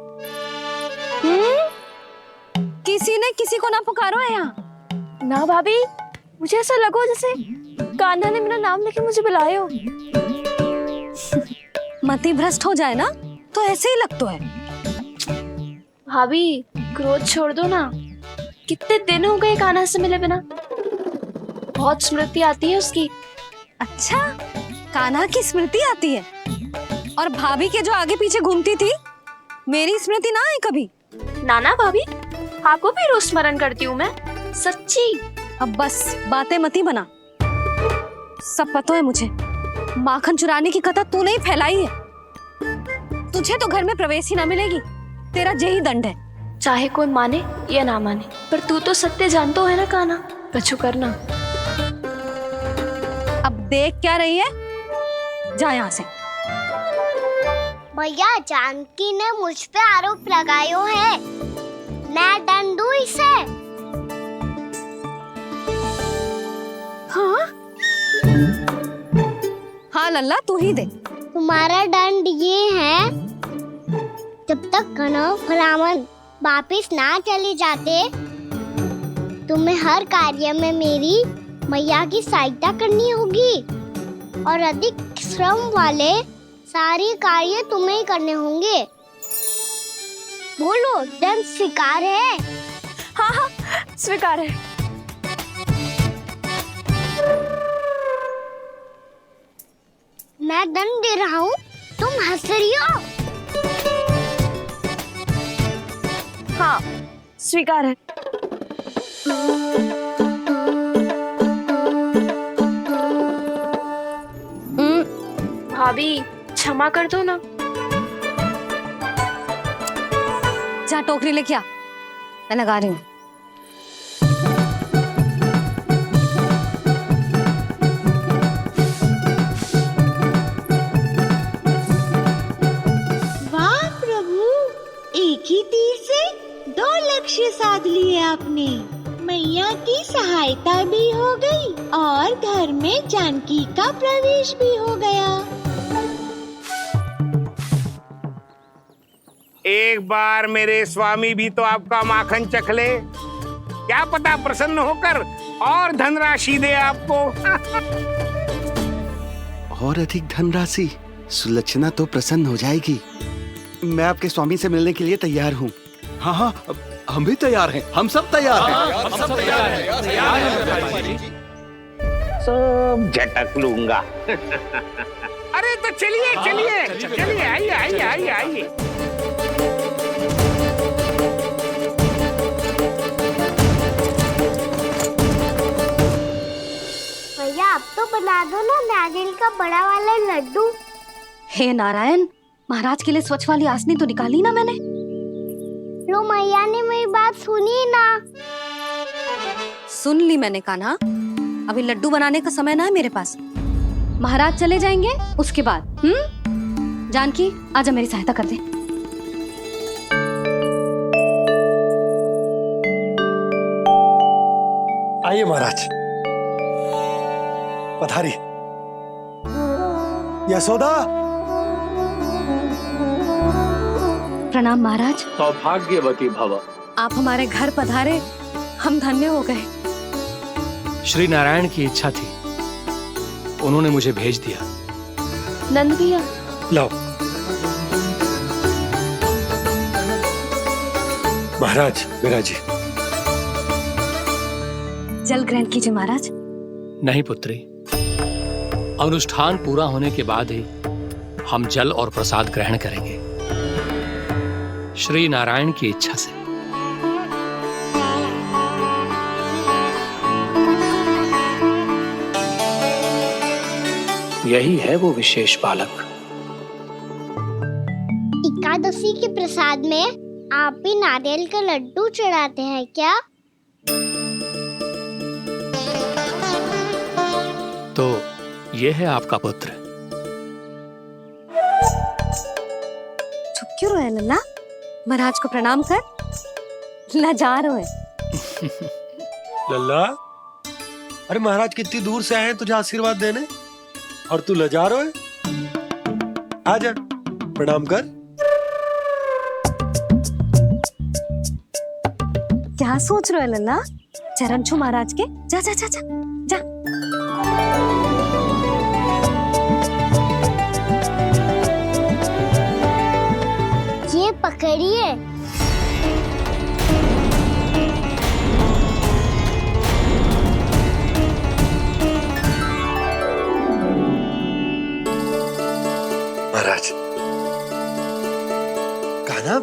S6: किसी ने किसी को ना पुकारो है यहाँ।
S9: ना भाभी, मुझे ऐसा लगा जैसे कान्हा ने मेरा नाम लेके मुझे बुलाया।
S6: मति भ्रष्ट हो जाए ना तो ऐसे ही लगता है।
S9: भाभी, क्रोध छोड़ दो ना। कितने दिन हो गए कान्हा से मिले बिना। बहुत स्मृति आती है उसकी।
S6: अच्छा, कान्हा की स्मृति आती है? और भाभी के जो आगे पीछे घूमती थी मेरी स्मृति ना आए कभी।
S9: नाना भाभी, आपको भी रोज स्मरण करती हूँ मैं, सच्ची।
S6: अब बस बातें मत ही बना, सब पता है मुझे। माखन चुराने की कथा तूने ही फैलाई है। तुझे तो घर में प्रवेश ही ना मिलेगी, तेरा यही दंड है।
S9: चाहे कोई माने या ना माने, पर तू तो सत्य जानतो है ना कान्हा, कछु करना।
S6: अब देख क्या रही है, जा यहाँ से।
S3: भैया, जानकी ने मुझ पे आरोप लगायो है, मैं दंड दूं इसे।
S6: हाँ हाँ लल्ला, तू ही दे।
S3: तुम्हारा दंड ये है, जब तक कनव ब्राह्मण वापिस ना चले जाते, तुम्हें हर कार्य में मेरी मैया की सहायता करनी होगी और अधिक श्रम वाले सारे कार्य तुम्हें ही करने होंगे। बोलो, दंड स्वीकार है?
S9: हाँ हाँ, स्वीकार है।
S3: मैं दंड दे रहा हूँ, तुम हंस रही हो?
S9: हाँ, स्वीकार है। भाभी, क्षमा कर दो ना।
S6: जा टोकरी लेके आ, मैं लगा रही हूँ।
S1: वाह प्रभु, एक ही तीर से 2 लक्ष्य साध लिए आपने। मैया की सहायता भी हो गई और घर में जानकी का प्रवेश भी हो गया।
S10: एक बार मेरे स्वामी भी तो आपका माखन चख ले, क्या पता प्रसन्न होकर और धनराशि दे आपको।
S12: और अधिक धनराशि? सुलक्षणा तो प्रसन्न हो जाएगी। मैं आपके स्वामी से मिलने के लिए तैयार हूँ।
S14: हाँ हाँ, हम भी तैयार हैं, हम सब तैयार हैं।
S13: हम सब तैयार हैं।
S10: सब झटक लूंगा। अरे तो चलिए चलिए चलिए, आइए आइए आइए आइए।
S3: भैया, अब तो बना दो ना नारियल का बड़ा वाला लड्डू।
S6: हे नारायण, महाराज के लिए स्वच्छ वाली आसनी तो निकाली ना मैंने।
S3: लो, मैया ने मेरी बात सुनी ना।
S6: सुन ली मैंने कान्हा, अभी लड्डू बनाने का समय ना है मेरे पास। महाराज चले जाएंगे उसके बाद। जानकी, आजा मेरी सहायता कर दे।
S11: आइए महाराज, पधारी। यशोदा।
S6: प्रणाम महाराज।
S13: सौभाग्यवती भव।
S6: आप हमारे घर पधारे, हम धन्य हो गए।
S13: श्री नारायण की इच्छा थी, उन्होंने मुझे भेज दिया।
S9: नंद भैया,
S11: लाओ। महाराज, मेरा जी।
S6: जल ग्रहण कीजिए महाराज।
S13: नहीं पुत्री, अनुष्ठान पूरा होने के बाद ही हम जल और प्रसाद ग्रहण करेंगे, श्री नारायण की इच्छा से। यही है वो विशेष बालक।
S3: एकादशी के प्रसाद में आप भी नारियल का लड्डू चढ़ाते हैं क्या?
S13: तो ये है आपका पुत्र।
S6: चुप क्यों रहे लल्ला? महाराज को प्रणाम कर, लाजार है।
S11: लल्ला, अरे महाराज कितनी दूर से आए हैं तुझे आशीर्वाद देने, और तू लजारो है? आजा, प्रणाम कर।
S6: क्या सोच रहे हो लल्ला? चरण छू महाराज के। जा जा जा जा जा।
S3: ये पकड़िए।
S11: महाराज, कान्हा,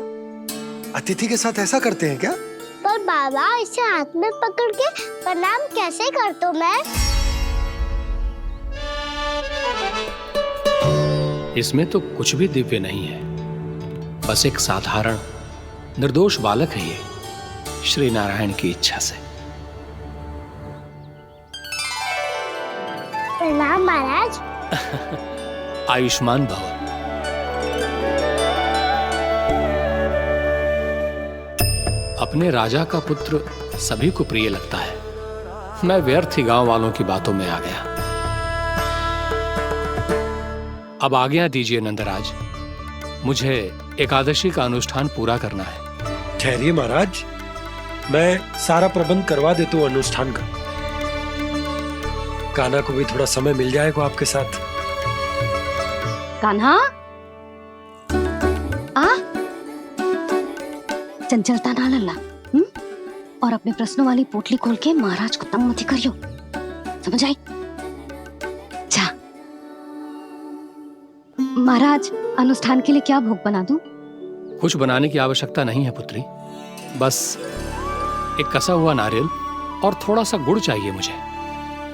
S11: अतिथि के साथ ऐसा करते हैं क्या?
S3: पर बाबा, इसे हाथ में पकड़ के प्रणाम कैसे करता हूँ मैं?
S13: इसमें तो कुछ भी दिव्य नहीं है, बस एक साधारण निर्दोष बालक है ये, श्री नारायण की इच्छा से।
S3: प्रणाम महाराज।
S13: आयुष्मान भव। अपने राजा का पुत्र सभी को प्रिय लगता है। मैं व्यर्थ ही गांव वालों की बातों में आ गया। अब आज्ञा दीजिए नंदराज, मुझे एकादशी का अनुष्ठान पूरा करना है।
S11: ठहरिए महाराज, मैं सारा प्रबंध करवा देता हूँ अनुष्ठान का। कान्हा को भी थोड़ा समय मिल जाएगा आपके साथ।
S6: कान्हा, आ चंचलता ना लल्ला, और अपने प्रश्नों वाली पोटली खोल के महाराज को तंग मत करियो, समझ आई? जा महाराज, अनुष्ठान के लिए क्या भोग बना दूं?
S13: कुछ बनाने की आवश्यकता नहीं है पुत्री, बस एक कसा हुआ नारियल और थोड़ा सा गुड़ चाहिए मुझे,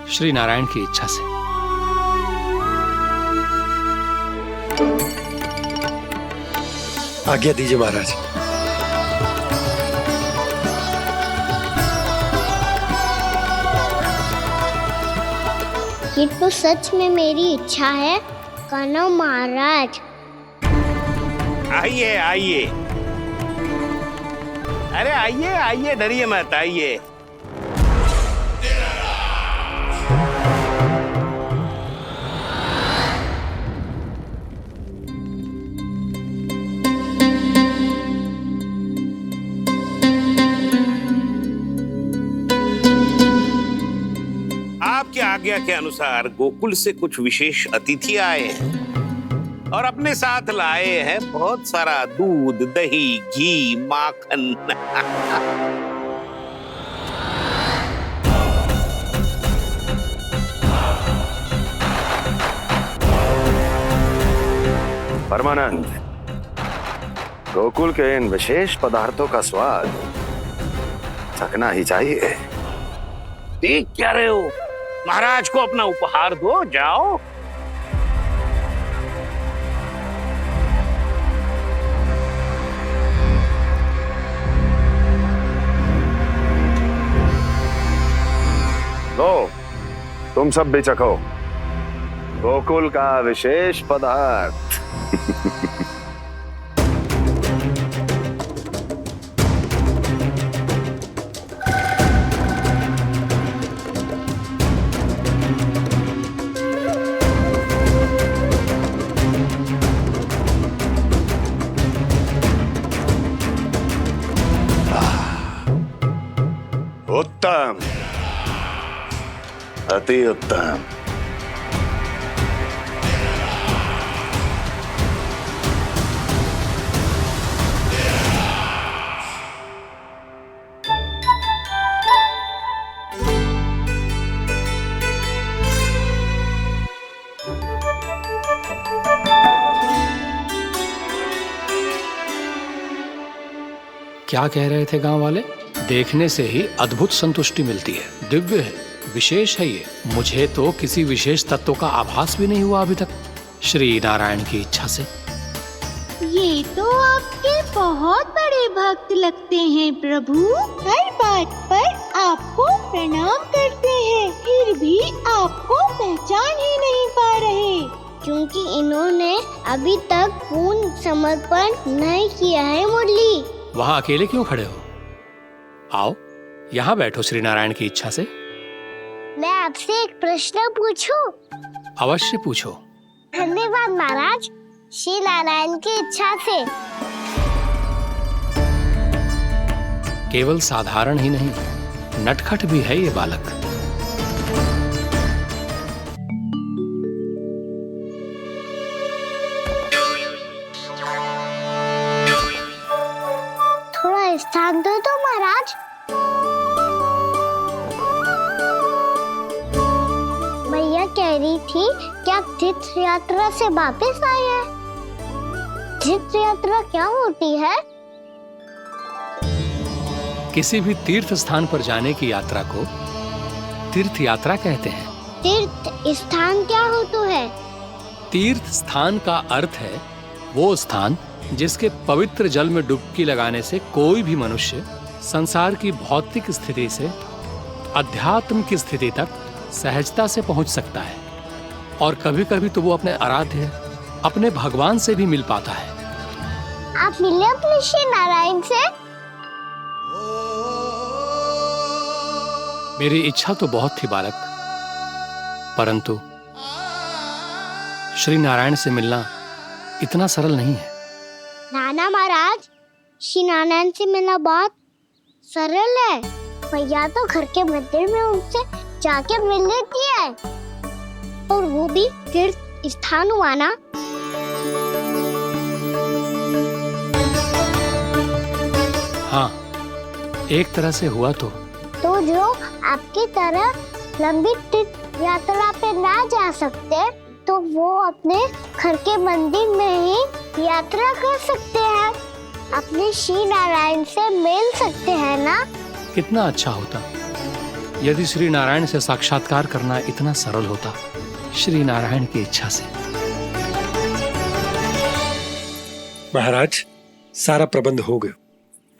S13: श्री नारायण की इच्छा से।
S11: आज्ञा दीजिए महाराज।
S3: ये तो सच में मेरी इच्छा है कान्हा महाराज।
S10: आइए आइए, अरे आइए आइए, डरिए मत, आइए। आपकी आज्ञा के अनुसार गोकुल से कुछ विशेष अतिथि आए हैं और अपने साथ लाए हैं बहुत सारा दूध, दही, घी, माखन।
S15: परमानंद, गोकुल के इन विशेष पदार्थों का स्वाद चखना ही चाहिए।
S10: देख क्या रहे हो? महाराज को अपना उपहार दो, जाओ।
S15: लो, तुम सब भी चखो गोकुल का विशेष पदार्थ। उत्तम, अति उत्तम।
S13: क्या कह रहे थे गांव वाले? देखने से ही अद्भुत संतुष्टि मिलती है, दिव्य है, विशेष है ये। मुझे तो किसी विशेष तत्व का आभास भी नहीं हुआ अभी तक, श्री नारायण की इच्छा से।
S1: ये तो आपके बहुत बड़े भक्त लगते हैं प्रभु। हर बात पर आपको प्रणाम करते हैं, फिर भी आपको पहचान ही नहीं पा रहे।
S3: क्योंकि इन्होंने अभी तक पूर्ण समर्पण नहीं किया है मुरली।
S13: वहाँ अकेले क्यों खड़े हो? आओ यहाँ बैठो श्री नारायण की इच्छा से।
S3: मैं आपसे एक प्रश्न पूछूं?
S13: अवश्य पूछो।
S3: धन्यवाद महाराज, श्री नारायण की इच्छा से।
S13: केवल साधारण ही नहीं, नटखट भी है ये बालक।
S3: थोड़ा स्थान दो तो महाराज। भैया कह रही थी कि आप तीर्थ यात्रा से वापस आए हैं। तीर्थ यात्रा क्या होती है?
S13: किसी भी तीर्थ स्थान पर जाने की यात्रा को तीर्थ यात्रा कहते हैं।
S3: तीर्थ स्थान क्या हो तो है?
S13: तीर्थ स्थान का अर्थ है वो स्थान जिसके पवित्र जल में डुबकी लगाने से कोई भी मनुष्य संसार की भौतिक स्थिति से अध्यात्म की स्थिति तक सहजता से पहुंच सकता है, और कभी कभी तो वो अपने आराध्य अपने भगवान से भी मिल पाता है।
S3: आप मिले अपने श्री नारायण से?
S13: मेरी इच्छा तो बहुत थी बालक, परंतु श्री नारायण से मिलना इतना सरल नहीं है।
S3: नाना महाराज, श्री नारायण से मिलना बहुत सरल है। भैया तो घर के मंदिर में उनसे जाके मिल लेती है, और वो भी तीर्थ स्थान हुआ ना।
S13: हाँ, एक तरह से हुआ तो
S3: जो आपकी तरह लंबी तीर्थ यात्रा पे ना जा सकते, तो वो अपने घर के मंदिर में ही यात्रा कर सकते हैं, अपने श्री नारायण से मिल सकते हैं ना।
S13: कितना अच्छा होता यदि श्री नारायण से साक्षात्कार करना इतना सरल होता, श्री नारायण की इच्छा से।
S11: महाराज, सारा प्रबंध हो गया,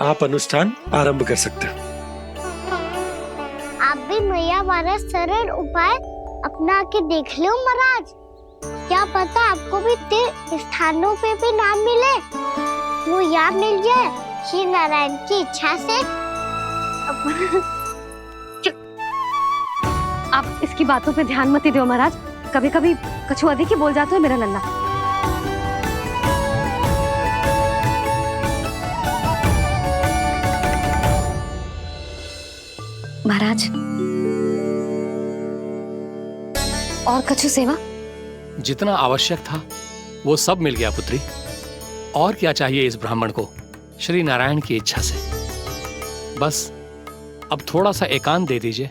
S11: आप अनुष्ठान आरंभ कर सकते हैं।
S3: आप भी मैया वाला सरल उपाय अपना के देख लो महाराज, क्या पता आपको भी तीर्थ स्थानों पे भी नाम मिले, वो यहाँ मिल जाए श्री नारायण की इच्छा से।
S6: आप इसकी बातों पे ध्यान मत दो महाराज, कभी कभी कछु अधिक ही बोल जाते हो मेरा नन्ना। महाराज, और कछु सेवा?
S13: जितना आवश्यक था वो सब मिल गया पुत्री। और क्या चाहिए इस ब्राह्मण को श्री नारायण की इच्छा से? बस अब थोड़ा सा एकांत दे दीजिए,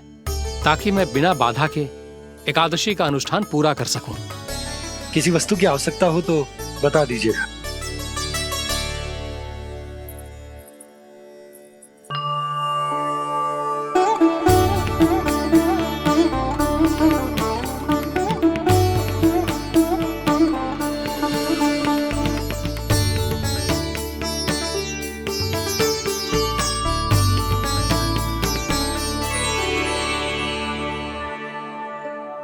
S13: ताकि मैं बिना बाधा के एकादशी का अनुष्ठान पूरा कर सकूं।
S11: किसी वस्तु की आवश्यकता हो तो बता दीजिएगा।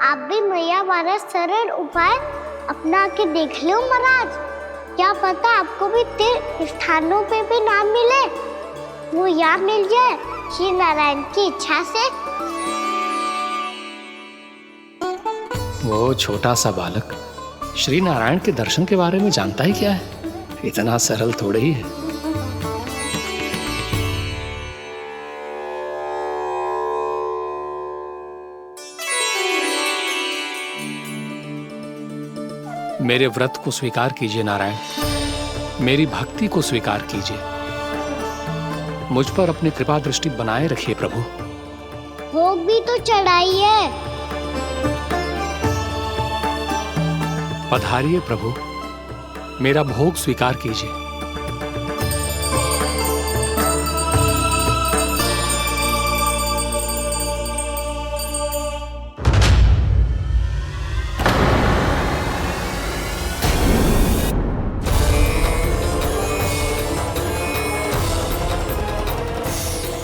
S3: आप भी मैया वाला सरल उपाय अपना के देख लो महाराज, क्या पता आपको भी तीर्थ स्थानों पे भी नाम मिले, वो यहाँ मिल जाए श्री नारायण की इच्छा से।
S13: वो छोटा सा बालक श्री नारायण के दर्शन के बारे में जानता ही क्या है, इतना सरल थोड़े ही है। मेरे व्रत को स्वीकार कीजिए नारायण, मेरी भक्ति को स्वीकार कीजिए, मुझ पर अपनी कृपा दृष्टि बनाए रखिए प्रभु।
S3: भोग भी तो चढ़ाइए।
S13: पधारिए प्रभु, मेरा भोग स्वीकार कीजिए।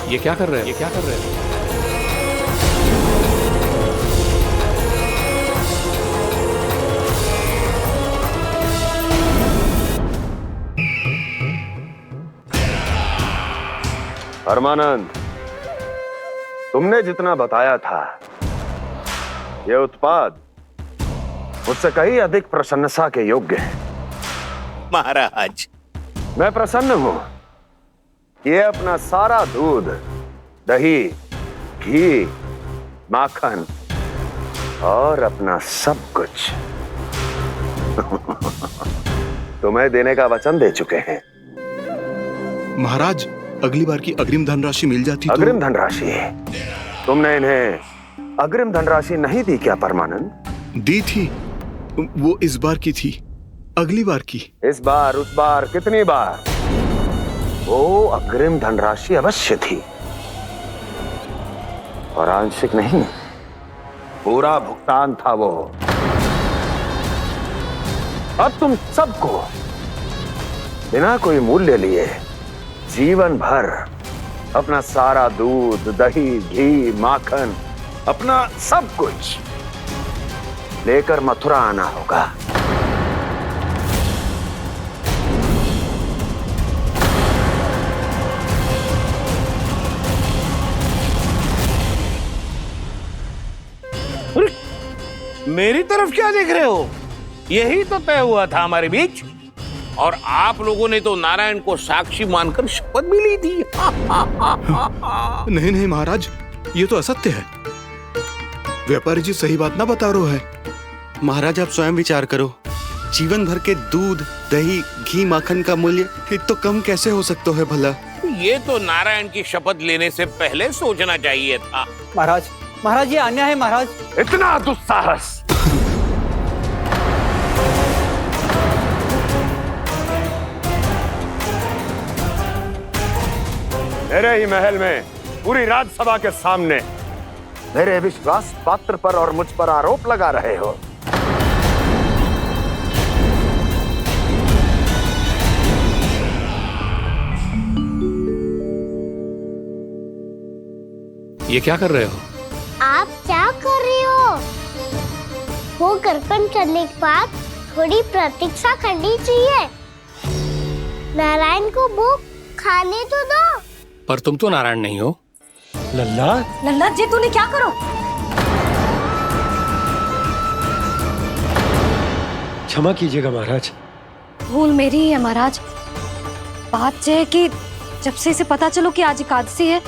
S13: ये क्या कर रहे हैं? ये क्या कर रहे हैं?
S15: परमानंद, तुमने जितना बताया था, ये उत्पाद मुझसे कहीं अधिक प्रशंसा के योग्य है।
S10: महाराज,
S15: मैं प्रसन्न हूं। ये अपना सारा दूध, दही, घी, माखन और अपना सब कुछ तुम्हें देने का वचन दे चुके हैं।
S14: महाराज, अगली बार की अग्रिम धनराशि मिल जाती तो।
S15: अग्रिम धनराशि? तुमने इन्हें अग्रिम धनराशि नहीं दी क्या परमानंद?
S14: दी थी, वो इस बार की थी, अगली बार की।
S15: इस बार, उस बार, कितनी बार? वो अग्रिम धनराशि अवश्य थी, और आंशिक नहीं, पूरा भुगतान था वो। अब तुम सबको बिना कोई मूल्य लिए जीवन भर अपना सारा दूध, दही, घी, माखन, अपना सब कुछ लेकर मथुरा आना होगा।
S10: मेरी तरफ क्या देख रहे हो? यही तो तय हुआ था हमारे बीच, और आप लोगों ने तो नारायण को साक्षी मानकर शपथ भी ली थी।
S14: नहीं नहीं महाराज, ये तो असत्य है। व्यापारी जी सही बात ना बता रहे हैं।
S12: महाराज आप स्वयं विचार करो, जीवन भर के दूध, दही, घी, माखन का मूल्य तो कम कैसे हो सकता है भला?
S10: ये तो नारायण की शपथ लेने से पहले सोचना चाहिए था।
S16: महाराज, महाराज ये अन्याय है महाराज।
S15: इतना दुस्साहस! मेरे ही महल में पूरी राज्यसभा के सामने मेरे विश्वास पात्र पर और मुझ पर आरोप लगा रहे हो।
S13: ये क्या कर रहे हो?
S3: आप क्या कर रहे हो? वो करकन चलने के बाद थोड़ी प्रतीक्षा करनी चाहिए। नारायण को वो खाने तो दो।
S13: पर तुम तो नारायण नहीं हो।
S11: लल्ला,
S6: लल्ला जी तूने क्या करो?
S11: क्षमा कीजिएगा महाराज।
S6: भूल मेरी ही है महाराज। बात यह है कि जब से इसे पता चलो कि आज एकादशी है,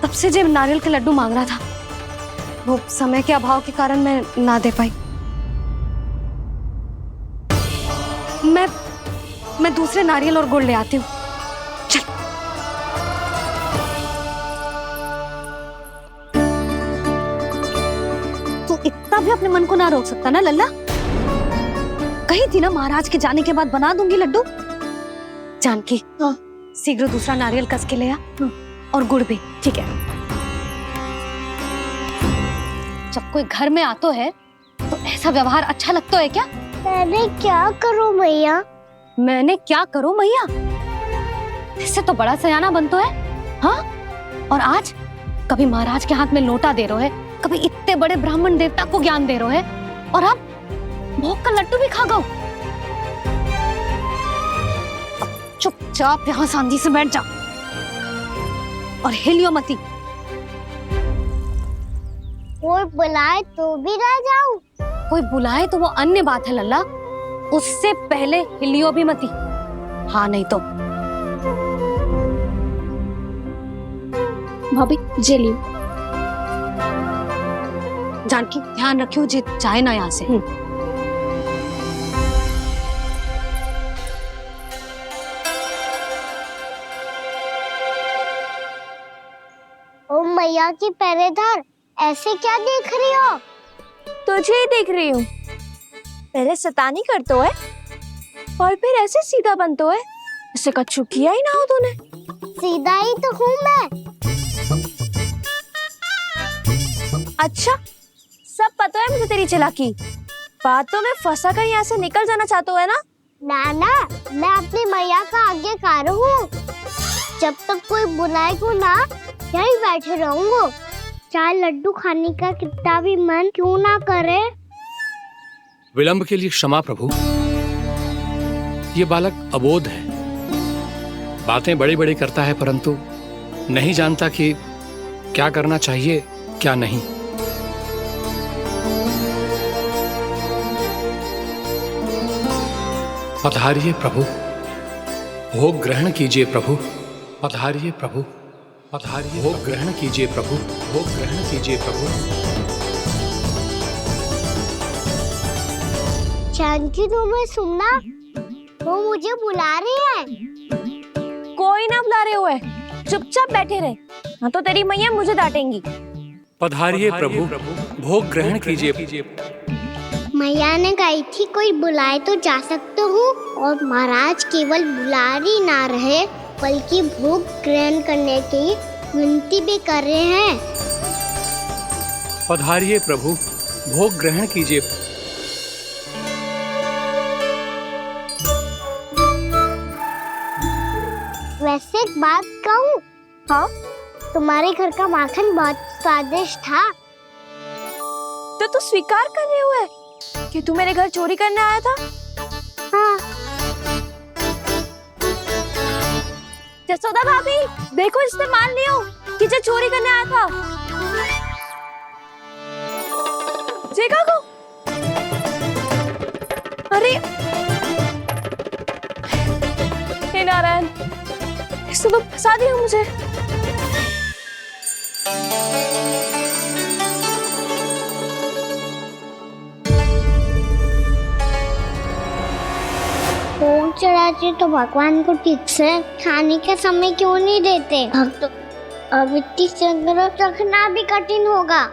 S6: तब से जब नारियल के लड्डू मांग रहा था, वो समय के अभाव के कारण मैं ना दे पाई। मैं दूसरे नारियल और गुड़ ले आती हूँ। चल। तू इतना भी अपने मन को ना रोक सकता ना लल्ला? कही थी ना महाराज के जाने के बाद बना दूंगी लड्डू। जानकी, शीघ्र दूसरा नारियल कस के ले आ, और गुड़ भी। ठीक है। जब कोई घर में आतो है तो ऐसा व्यवहार अच्छा लगता है क्या?
S3: मैंने क्या करूं मैया?
S6: मैंने क्या करूं मैया? इससे तो बड़ा सयाना बनतो है। हाँ? और आज कभी महाराज के हाथ में लोटा दे रहे है, कभी इतने बड़े ब्राह्मण देवता को ज्ञान दे रहे है, और अब भोग का लड्डू भी खा गो। चुपचाप यहाँ शांति से बैठ जा और हिलियो मती।
S3: कोई बुलाए तो भी ना जाऊं?
S6: कोई बुलाए तो वो अन्य बात है लल्ला, उससे पहले हिलियो भी मती। हाँ नहीं तो।
S9: भाभी जे लियो।
S6: जानकी ध्यान रखियो जे चाहे ना यहाँ से।
S3: ओ मैया की पहरेदार, ऐसे क्या देख रही हो?
S7: तुझे ही देख रही हूँ। पहले शैतानी करतो है और फिर ऐसे सीधा बनतो है। ऐसे कछु किया ही ना हो तूने।
S3: सीधा ही तो हूँ मैं।
S7: अच्छा, सब पता है मुझे तेरी चालाकी। बातों में फंसा कर यहाँ से निकल जाना चाहते है ना?
S3: ना, मैं अपनी मैया का आज्ञाकार हूँ। जब तक कोई बुलाए को ना, यही बैठे रहूंगा। चाहे लड्डू खाने का कितना भी मन क्यों ना करे।
S13: विलंब के लिए क्षमा प्रभु। ये बालक अबोध है, बातें बड़ी बड़ी करता है, परंतु नहीं जानता कि क्या करना चाहिए क्या नहीं। पधारिए प्रभु, भोग ग्रहण कीजिए प्रभु। पधारिए प्रभु, पधारिए। भोग ग्रहण कीजिए प्रभु, भोग ग्रहण कीजिए प्रभु।
S3: जानकी तुम्हें सुनना, वो मुझे बुला रही है।
S7: कोई ना बुला रहे हुए, चुपचाप बैठे रहे, हाँ तो तेरी मैया मुझे डांटेंगी।
S13: पधारिए प्रभु, भोग ग्रहण कीजिए।
S3: मैया ने कही थी कोई बुलाए तो जा सकते हूँ, और महाराज केवल बुला ही ना रहे बल्कि भोग ग्रहण करने की विनती भी कर रहे हैं।
S13: पधारिए प्रभु, भोग ग्रहण कीजिए।
S3: वैसे एक बात कहूँ? हाँ? तुम्हारे घर का माखन बहुत स्वादिष्ट था।
S7: तो तू स्वीकार कर रहे हुए कि तू मेरे घर चोरी करने आया था?
S3: हाँ।
S7: जसोदा भाभी, देखो इसने मान लियो कि जो चोरी करने आया था। देखा को? अरे हे नारायण, इसने तो फंसा दिया मुझे।
S3: भोग चढ़ाते तो भगवान को ठीक से खाने का समय क्यों नहीं देते? भक्त अब इतनी संग्रह रखना भी कठिन होगा।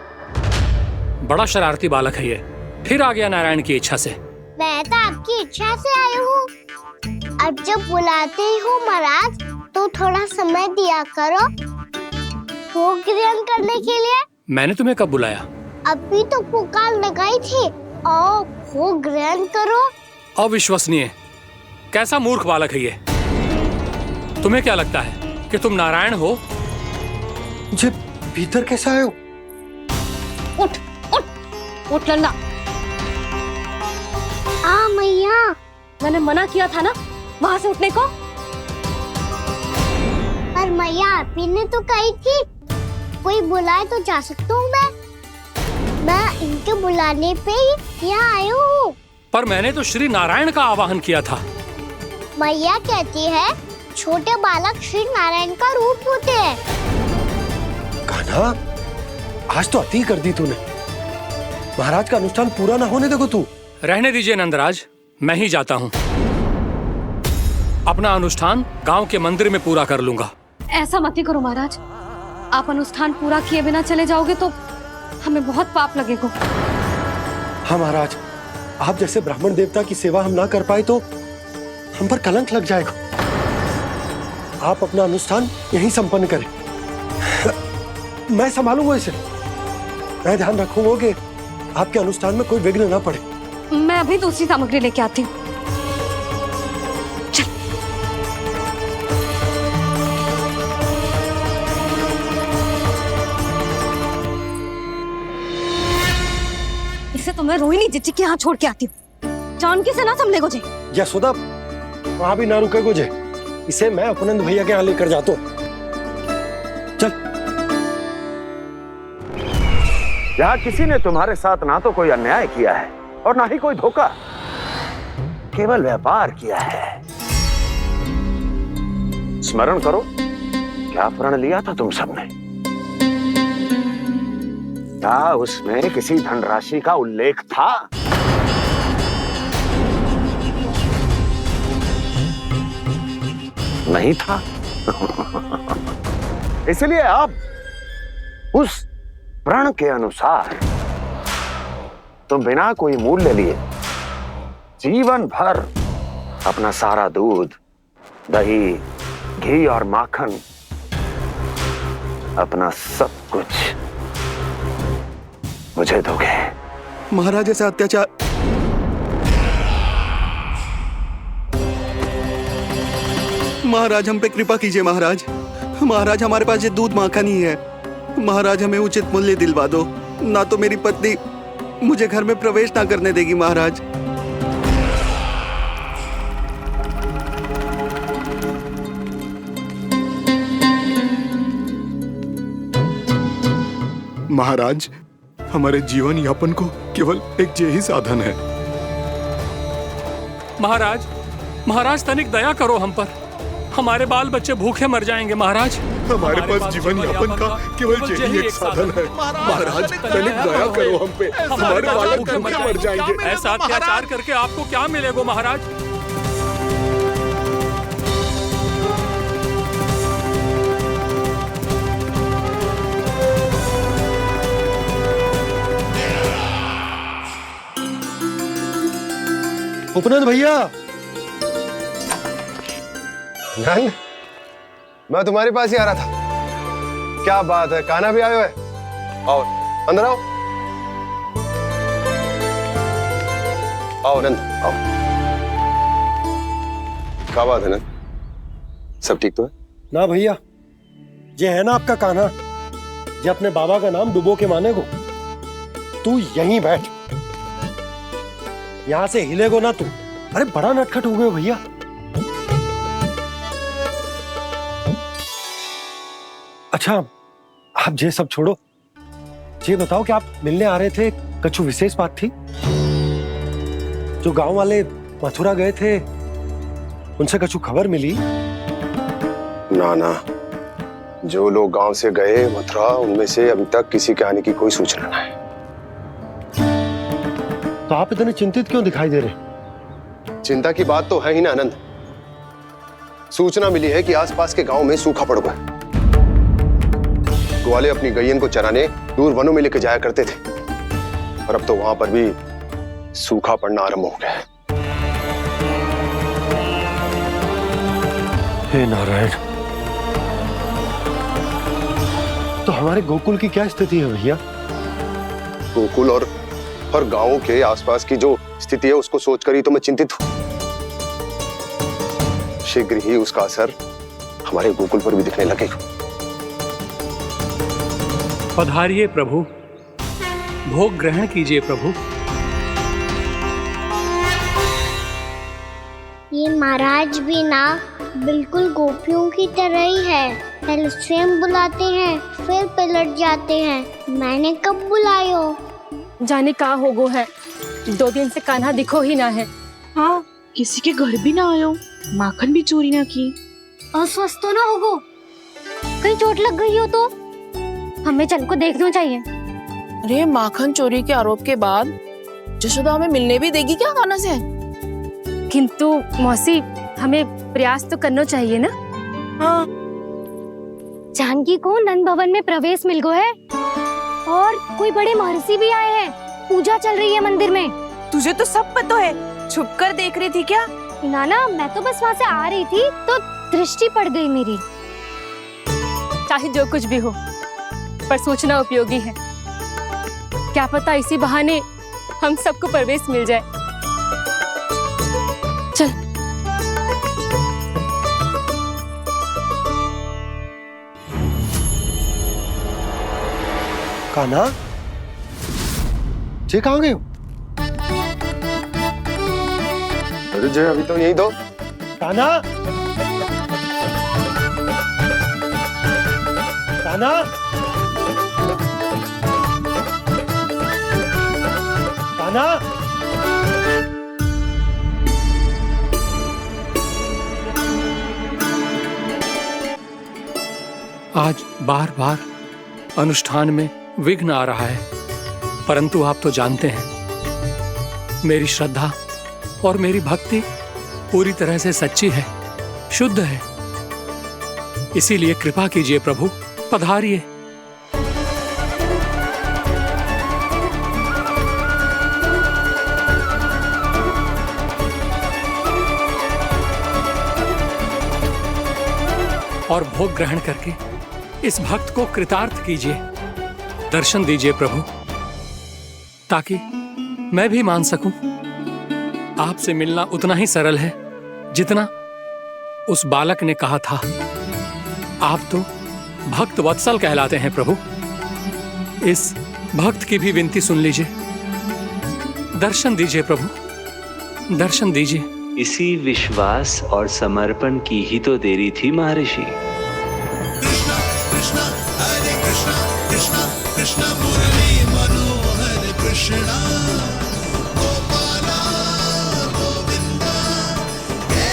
S13: बड़ा शरारती बालक है ये, फिर आ गया नारायण की इच्छा से।
S3: मैं तो आपकी इच्छा से आई हूँ। अब जब बुलाते हो महाराज तो थोड़ा समय दिया करो भोग ग्रहण करने के लिए।
S13: मैंने तुम्हें कब बुलाया?
S3: अभी तो पुकार लगाई थी और भोग ग्रहण करो।
S13: अविश्वसनीय, कैसा मूर्ख बालक है ये। तुम्हें क्या लगता है कि तुम नारायण हो?
S11: मुझे भीतर कैसे आए हो?
S6: उठ उठ उठ लल्ला।
S3: मैया,
S6: मैंने मना किया था ना वहां से उठने को।
S3: पर मैया आपी ने तो कही थी कोई बुलाए तो जा सकता हूँ मैं इनके बुलाने पे ही यहाँ आई हूँ।
S13: पर मैंने तो श्री नारायण का आवाहन किया था।
S3: मैया कहती है छोटे बालक श्री नारायण का रूप होते हैं।
S11: कान्हा, आज तो अति कर दी तूने। महाराज का अनुष्ठान पूरा ना होने देखो तू।
S13: रहने दीजिए नंदराज, मैं ही जाता हूँ। अपना अनुष्ठान गांव के मंदिर में पूरा कर लूंगा।
S6: ऐसा मत ही करो महाराज, आप अनुष्ठान पूरा किए बिना चले जाओगे तो हमें बहुत पाप लगेगा।
S11: हाँ महाराज, आप जैसे ब्राह्मण देवता की सेवा हम ना कर पाए तो हम पर कलंक लग जाएगा। आप अपना अनुष्ठान यहीं संपन्न करें, मैं संभालूंगा इसे। मैं ध्यान रखूंगा कि आपके अनुष्ठान में कोई विघ्न ना पड़े।
S6: मैं अभी दूसरी सामग्री लेके आती हूँ। इसे तो मैं रोहिणी जीजी के यहाँ छोड़ के आती हूँ। जानकी से ना संभले गोजे।
S11: यशोदा, वहां भी ना रुके गोजे। इसे मैं अपनंद भैया के यहाँ लेकर जाता हूँ।
S15: यहाँ किसी ने तुम्हारे साथ ना तो कोई अन्याय किया है और ना ही कोई धोखा, केवल व्यापार किया है। स्मरण करो, क्या प्रण लिया था तुम सबने? क्या उसमें किसी धनराशि का उल्लेख था? नहीं था। इसलिए अब उस प्रण के अनुसार तुम बिना कोई मूल्य लिए जीवन भर अपना सारा दूध, दही, घी और माखन, अपना सब कुछ मुझे दोगे।
S14: महाराज ऐसा अत्याचार। महाराज हम पे कृपा कीजिए। महाराज, महाराज हमारे पास ये दूध माखन ही है। महाराज हमें उचित मूल्य दिलवा दो, ना तो मेरी पत्नी मुझे घर में प्रवेश ना करने देगी। महाराज, महाराज हमारे जीवन यापन को केवल एक यही साधन है।
S13: महाराज, महाराज तनिक दया करो हम पर। हमारे बाल बच्चे भूखे मर जाएंगे महाराज।
S14: हमारे पास जीवन यापन का केवल यही एक साधन है। महाराज तनिक दया करो हम पे, हमारे बालक भूखे मर जाएंगे।
S13: ऐसा अत्याचार करके आपको क्या मिलेगा महाराज?
S11: उपनंद भैया,
S17: नंद, मैं तुम्हारे पास ही आ रहा था। क्या बात है, कान्हा भी आयो है? और अंदर आओ। आओ नंद आओ। क्या बात है नंद, सब ठीक तो है?
S11: ना भैया, ये है ना आपका कान्हा, ये अपने बाबा का नाम डुबो के माने को। तू यहीं बैठ, यहां से हिलेगो ना तू। अरे बड़ा नटखट हो गए हो भैया। अच्छा आप ये सब छोड़ो, ये बताओ कि आप मिलने आ रहे थे, कुछ विशेष बात थी? जो गांव वाले मथुरा गए थे उनसे कुछ खबर मिली?
S17: ना ना, जो लोग गांव से गए मथुरा उनमें से अभी तक किसी के आने की कोई सूचना ना है।
S11: तो आप इतने चिंतित क्यों दिखाई दे रहे?
S17: चिंता की बात तो है ही ना आनंद। सूचना मिली है कि आसपास के गांव में सूखा पड़ गया। ग्वाले अपनी गैयन को चराने दूर वनों में लेके जाया करते थे, और अब तो वहां पर भी सूखा पड़ना आरंभ हो गया है।
S11: हे नारायण, तो हमारे गोकुल की क्या स्थिति है भैया?
S17: गोकुल और गांवों के आसपास की जो स्थिति है उसको सोचकर ही तो मैं चिंतित हूं। शीघ्र ही उसका असर हमारे गोकुल पर भी दिखने लगेगा।
S13: पधारिए प्रभु, भोग ग्रहण कीजिए प्रभु।
S3: ये महाराज भी ना बिल्कुल गोपियों की तरह ही है। पहले स्वयं बुलाते हैं, फिर पलट जाते हैं। मैंने कब बुलायो?
S9: जाने कहाँ हो गो है, 2 दिन से कान्हा दिखो ही ना है।
S2: हाँ, किसी के घर भी ना आयो, माखन भी चोरी ना की।
S3: अस्वस्थ तो ना होगो? कहीं चोट लग गई हो तो हमें चल को देखना चाहिए।
S7: अरे माखन चोरी के आरोप के बाद जशोदा हमें मिलने भी देगी क्या कान्हा से?
S9: किंतु मौसी, हमें प्रयास तो करना चाहिए ना।
S3: हाँ। जानकी को नंद भवन में प्रवेश मिल गो है, और कोई बड़े महर्षि भी आए हैं। पूजा चल रही है मंदिर में।
S2: तुझे तो सब पता है, छुप कर देख रही थी क्या?
S3: ना, मैं तो बस वहाँ से आ रही थी तो दृष्टि पड़ गई मेरी।
S9: चाहे जो कुछ भी हो, पर सूचना उपयोगी है। क्या पता इसी बहाने हम सबको प्रवेश मिल जाए। चल।
S11: कान्हा, जे कहाँ गए हो?
S17: अरे जय, अभी तो यही दो।
S11: कान्हा, कान्हा, कान्हा।
S13: आज बार बार अनुष्ठान में विघ्न आ रहा है, परंतु आप तो जानते हैं मेरी श्रद्धा और मेरी भक्ति पूरी तरह से सच्ची है, शुद्ध है। इसीलिए कृपा कीजिए प्रभु, पधारिए। और भोग ग्रहण करके इस भक्त को कृतार्थ कीजिए। दर्शन दीजिए प्रभु, ताकि मैं भी मान सकूं। आपसे मिलना उतना ही सरल है जितना उस बालक ने कहा था। आप तो भक्त वत्सल कहलाते हैं प्रभु। इस भक्त की भी विनती सुन लीजिए। दर्शन दीजिए प्रभु, दर्शन दीजिए।
S18: इसी विश्वास और समर्पण की ही तो देरी थी महर्षि।
S4: कृष्णा कृष्णा हरे कृष्णा, कृष्णा कृष्णा मुरली मनोहर कृष्णा, गोपाला गोविंदा हे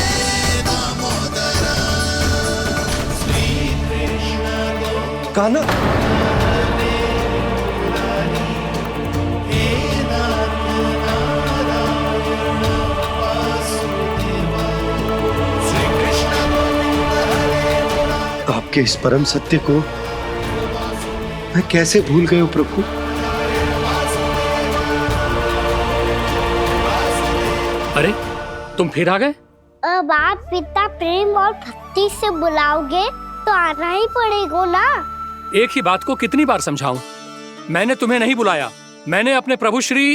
S4: दामोदरा, श्री कृष्ण
S11: कान्हा, आपके इस परम सत्य को मैं कैसे भूल गया हूं प्रभु।
S13: अरे तुम फिर आ गए?
S3: अब आप इतना प्रेम और भक्ति से बुलाओगे तो आना ही पड़ेगा ना।
S13: एक ही बात को कितनी बार समझाऊं? मैंने तुम्हें नहीं बुलाया, मैंने अपने प्रभु श्री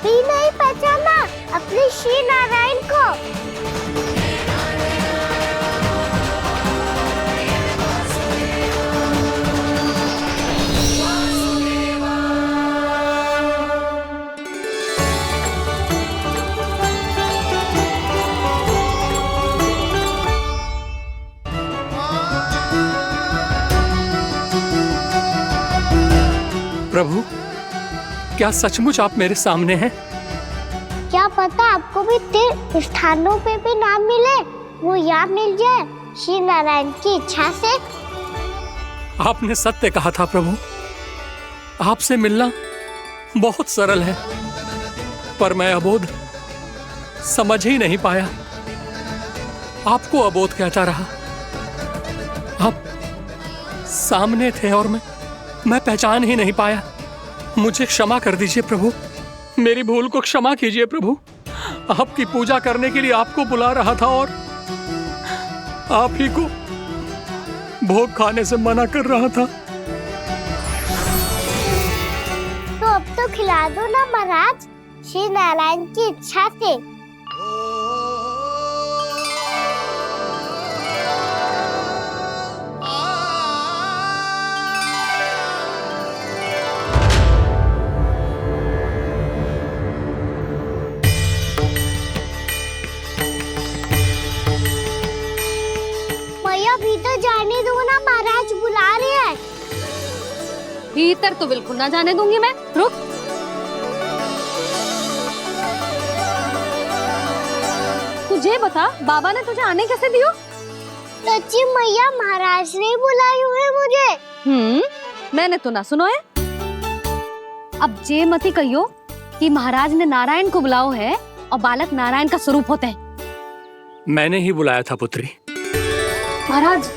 S3: अभी नहीं पहचाना अपने श्री नारायण को।
S13: प्रभु, क्या सचमुच आप मेरे सामने हैं?
S3: क्या पता आपको भी तीर्थ स्थानों पे भी नाम मिले, वो यहाँ मिल जाए श्री नारायण की इच्छा से।
S13: आपने सत्य कहा था प्रभु, आपसे मिलना बहुत सरल है, पर मैं अबोध समझ ही नहीं पाया। आपको अबोध कहता रहा। आप सामने थे और मैं पहचान ही नहीं पाया। मुझे क्षमा कर दीजिए प्रभु, मेरी भूल को क्षमा कीजिए प्रभु। आपकी पूजा करने के लिए आपको बुला रहा था और आप ही को भोग खाने से मना कर रहा था।
S3: तो अब तो खिला दो ना महाराज, श्री नारायण की इच्छा से। भीतर जाने दो ना, महाराज बुला रहे हैं।
S6: भीतर तो बिल्कुल ना जाने दूंगी मैं। रुक। तुझे बता, बाबा ने तुझे आने कैसे दियो?
S3: सच्ची मैया, महाराज ने बुलाई हुए मुझे।
S6: मैंने तो ना सुनो है। अब जे मती कहियो कि महाराज ने नारायण को बुलाओ है और बालक नारायण का स्वरूप होते हैं।
S13: मैंने ही बुलाया था पुत्री।
S6: महाराज,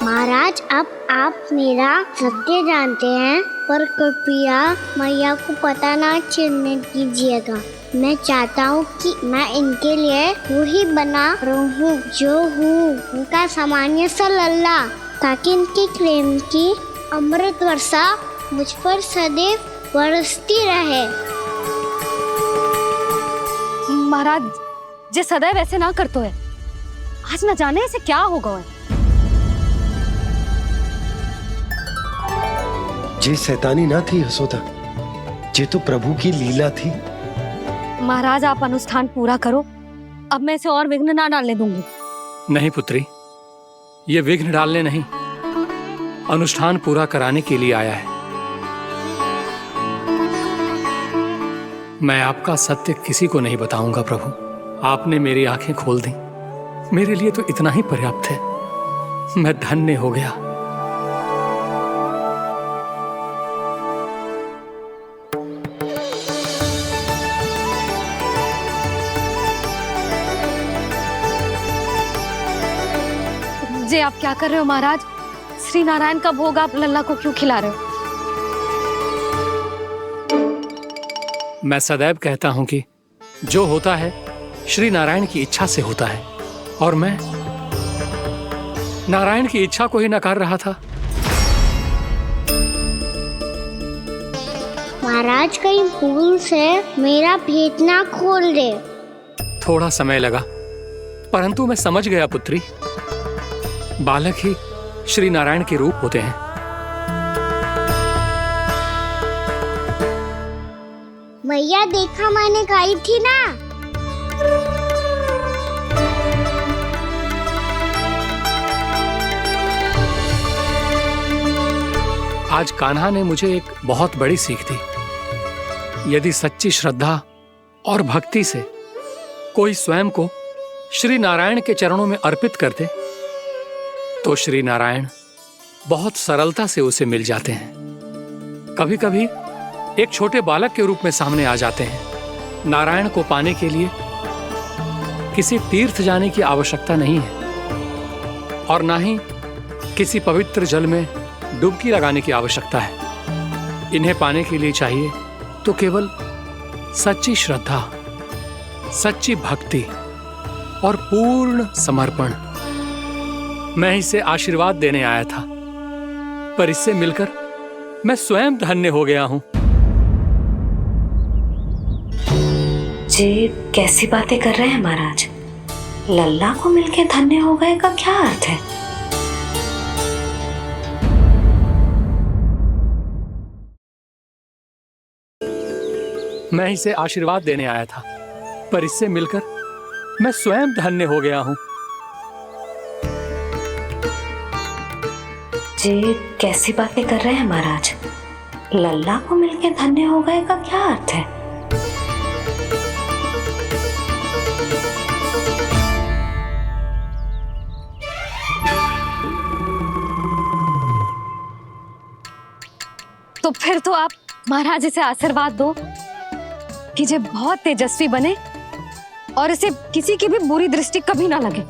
S3: महाराज अब आप मेरा सत्य जानते हैं, पर कृपया मैया को पता ना चलने दीजिएगा। मैं चाहता हूँ कि मैं इनके लिए वही बना रहूँ जो हूँ, उनका सामान्य सा लल्ला, ताकि इनके प्रेम की अमृत वर्षा मुझ पर सदैव बरसती रहे।
S6: महाराज, जे सदैव ऐसे ना करतो है, आज न जाने इसे क्या होगा है।
S11: जे शैतानी ना थी यशोदा, जे तो प्रभु की लीला थी।
S6: महाराज, आप अनुष्ठान पूरा करो, अब मैं इसे और विघ्न ना डालने दूंगी।
S13: नहीं पुत्री, ये विघ्न डालने नहीं, अनुष्ठान पूरा कराने के लिए आया है। मैं आपका सत्य किसी को नहीं बताऊंगा प्रभु। आपने मेरी आंखें खोल दी, मेरे लिए तो इतना ही पर्याप्त है। मैं धन्य हो गया।
S6: जे आप क्या कर रहे हो महाराज? श्री नारायण का भोग आप लल्ला को क्यों खिला रहे हो?
S13: मैं सदैव कहता हूं कि जो होता है श्री नारायण की इच्छा से होता है, और मैं नारायण की इच्छा को ही नकार रहा था।
S3: महाराज, कहीं भूल से मेरा भेद ना खोल दे।
S13: थोड़ा समय लगा, परंतु मैं समझ गया पुत्री। बालक ही श्री नारायण के रूप होते हैं।
S3: मैया देखा, मैंने कही थी ना।
S13: आज कान्हा ने मुझे एक बहुत बड़ी सीख दी। यदि सच्ची श्रद्धा और भक्ति से कोई स्वयं को श्री नारायण के चरणों में अर्पित कर दे, तो श्री नारायण बहुत सरलता से उसे मिल जाते हैं। कभी कभी एक छोटे बालक के रूप में सामने आ जाते हैं। नारायण को पाने के लिए किसी तीर्थ जाने की आवश्यकता नहीं है, और ना ही किसी पवित्र जल में डुबकी लगाने की आवश्यकता है। इन्हें पाने के लिए चाहिए तो केवल सच्ची श्रद्धा, सच्ची भक्ति और पूर्ण समर्पण। मैं इसे आशीर्वाद देने आया था, पर इससे मिलकर मैं स्वयं धन्य हो गया हूं।
S19: जी कैसी बातें कर रहे हैं महाराज? लल्ला को मिलके धन्य हो गए का क्या अर्थ है?
S13: मैं इसे आशीर्वाद देने आया था, पर इससे मिलकर मैं स्वयं धन्य हो गया हूं।
S19: जी कैसी बातें कर रहे हैं महाराज? लल्ला को मिलके धन्य हो गए का क्या अर्थ है?
S6: तो फिर तो आप महाराज से आशीर्वाद दो कि ये बहुत तेजस्वी बने और इसे किसी की भी बुरी दृष्टि कभी ना लगे।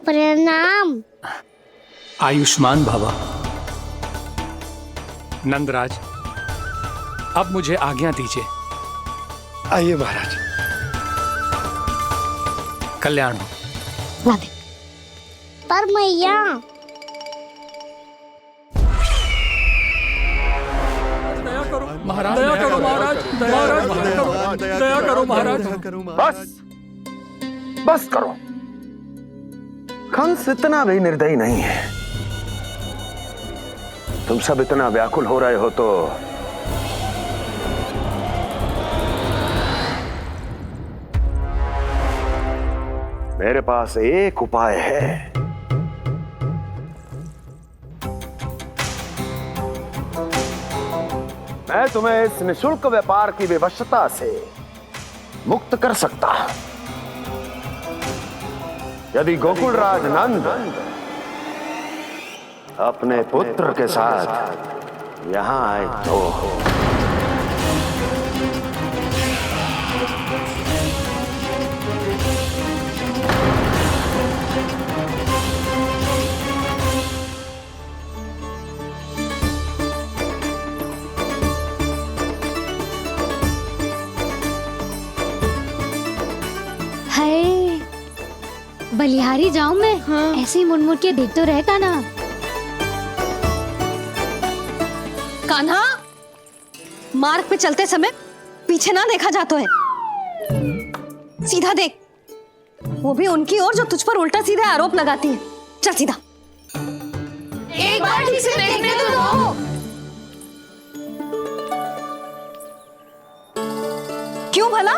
S3: प्रणाम।
S13: आयुष्मान भव। नंदराज, अब मुझे आज्ञा दीजिए।
S11: आइए महाराज।
S13: कल्याण हो।
S3: पर मैया
S13: महाराज, दया करो महाराज, दया करो महाराज।
S15: बस करो। कंस इतना भी निर्दयी नहीं है। तुम सब इतना व्याकुल हो रहे हो तो मेरे पास एक उपाय है। मैं तुम्हें इस निशुल्क व्यापार की विवशता से मुक्त कर सकता हूं। यदि गोकुलराज नंद अपने पुत्र के साथ यहां आए तो
S3: बलिहारी जाऊं मैं? हाँ। ऐसे ही मुड़ के देख तो रहता ना।
S6: कान्हा, मार्ग पे चलते समय पीछे ना देखा जाता है, सीधा देख। वो भी उनकी ओर जो तुझ पर उल्टा सीधा आरोप लगाती है। चल सीधा।
S7: एक बार ठीक से देखने तो दो।
S6: क्यों भला?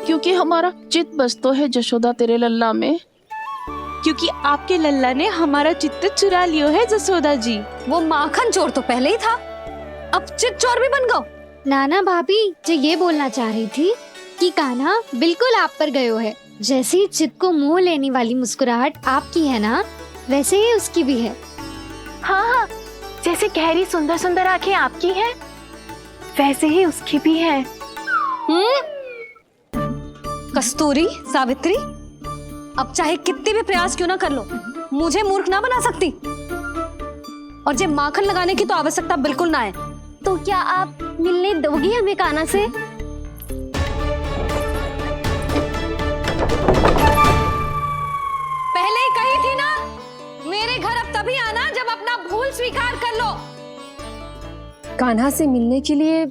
S8: क्योंकि हमारा चित्त बसतो है जशोदा तेरे लल्ला में।
S2: क्योंकि आपके लल्ला ने हमारा चित्त चुरा लियो है जसोदा जी।
S6: वो माखन चोर तो पहले ही था, अब चित्त चोर भी बन गो।
S3: नाना भाभी जो ये बोलना चाह रही थी कि कान्हा बिल्कुल आप पर गयो है। जैसे ही चित्त को मोह लेने वाली मुस्कुराहट आपकी है ना, वैसे ही उसकी भी है।
S7: हाँ हाँ, जैसे गहरी सुंदर सुंदर आंखें आपकी हैं, वैसे ही उसकी भी है।
S6: कस्तूरी, सावित्री, अब चाहे कितने भी प्रयास क्यों ना कर लो, मुझे मूर्ख ना बना सकती। और जे माखन लगाने की तो आवश्यकता बिल्कुल ना है।
S3: तो क्या आप मिलने दोगी हमें कान्हा से?
S6: पहले ही कही थी ना, मेरे घर अब तभी आना जब अपना भूल स्वीकार कर लो।
S9: कान्हा से मिलने के लिए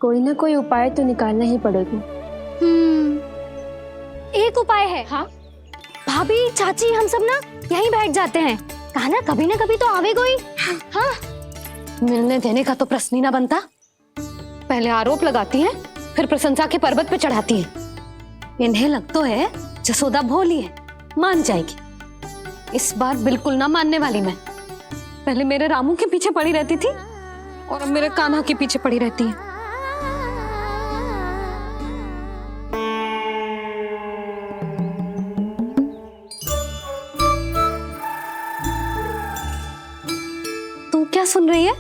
S9: कोई ना कोई उपाय तो निकालना ही पड़ेगा।
S3: एक उपाय है।
S6: हाँ?
S3: भाभी, चाची, हम सब ना यहीं बैठ जाते हैं। कान्हा कभी ना कभी तो आवेगा ही। हाँ।
S6: मिलने देने का तो प्रश्न ही ना बनता। पहले आरोप लगाती हैं, फिर प्रशंसा के पर्वत पे चढ़ाती हैं। इन्हें लगता है जसोदा भोली है, मान जाएगी। इस बार बिल्कुल ना मानने वाली मैं। पहले मेरे रामू के पीछे पड़ी रहती थी और अब मेरे कान्हा के पीछे पड़ी रहती है। तू क्या सुन रही है?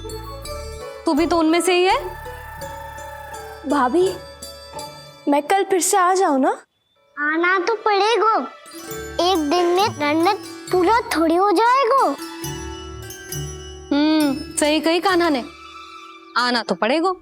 S6: तू भी तो उनमें से ही है।
S7: भाभी, मैं कल फिर से आ जाऊं ना?
S3: आना तो पड़ेगा। एक दिन में रणनत पूरा थोड़ी हो जाएगा।
S6: सही कही कान्हा ने, आना तो पड़ेगा।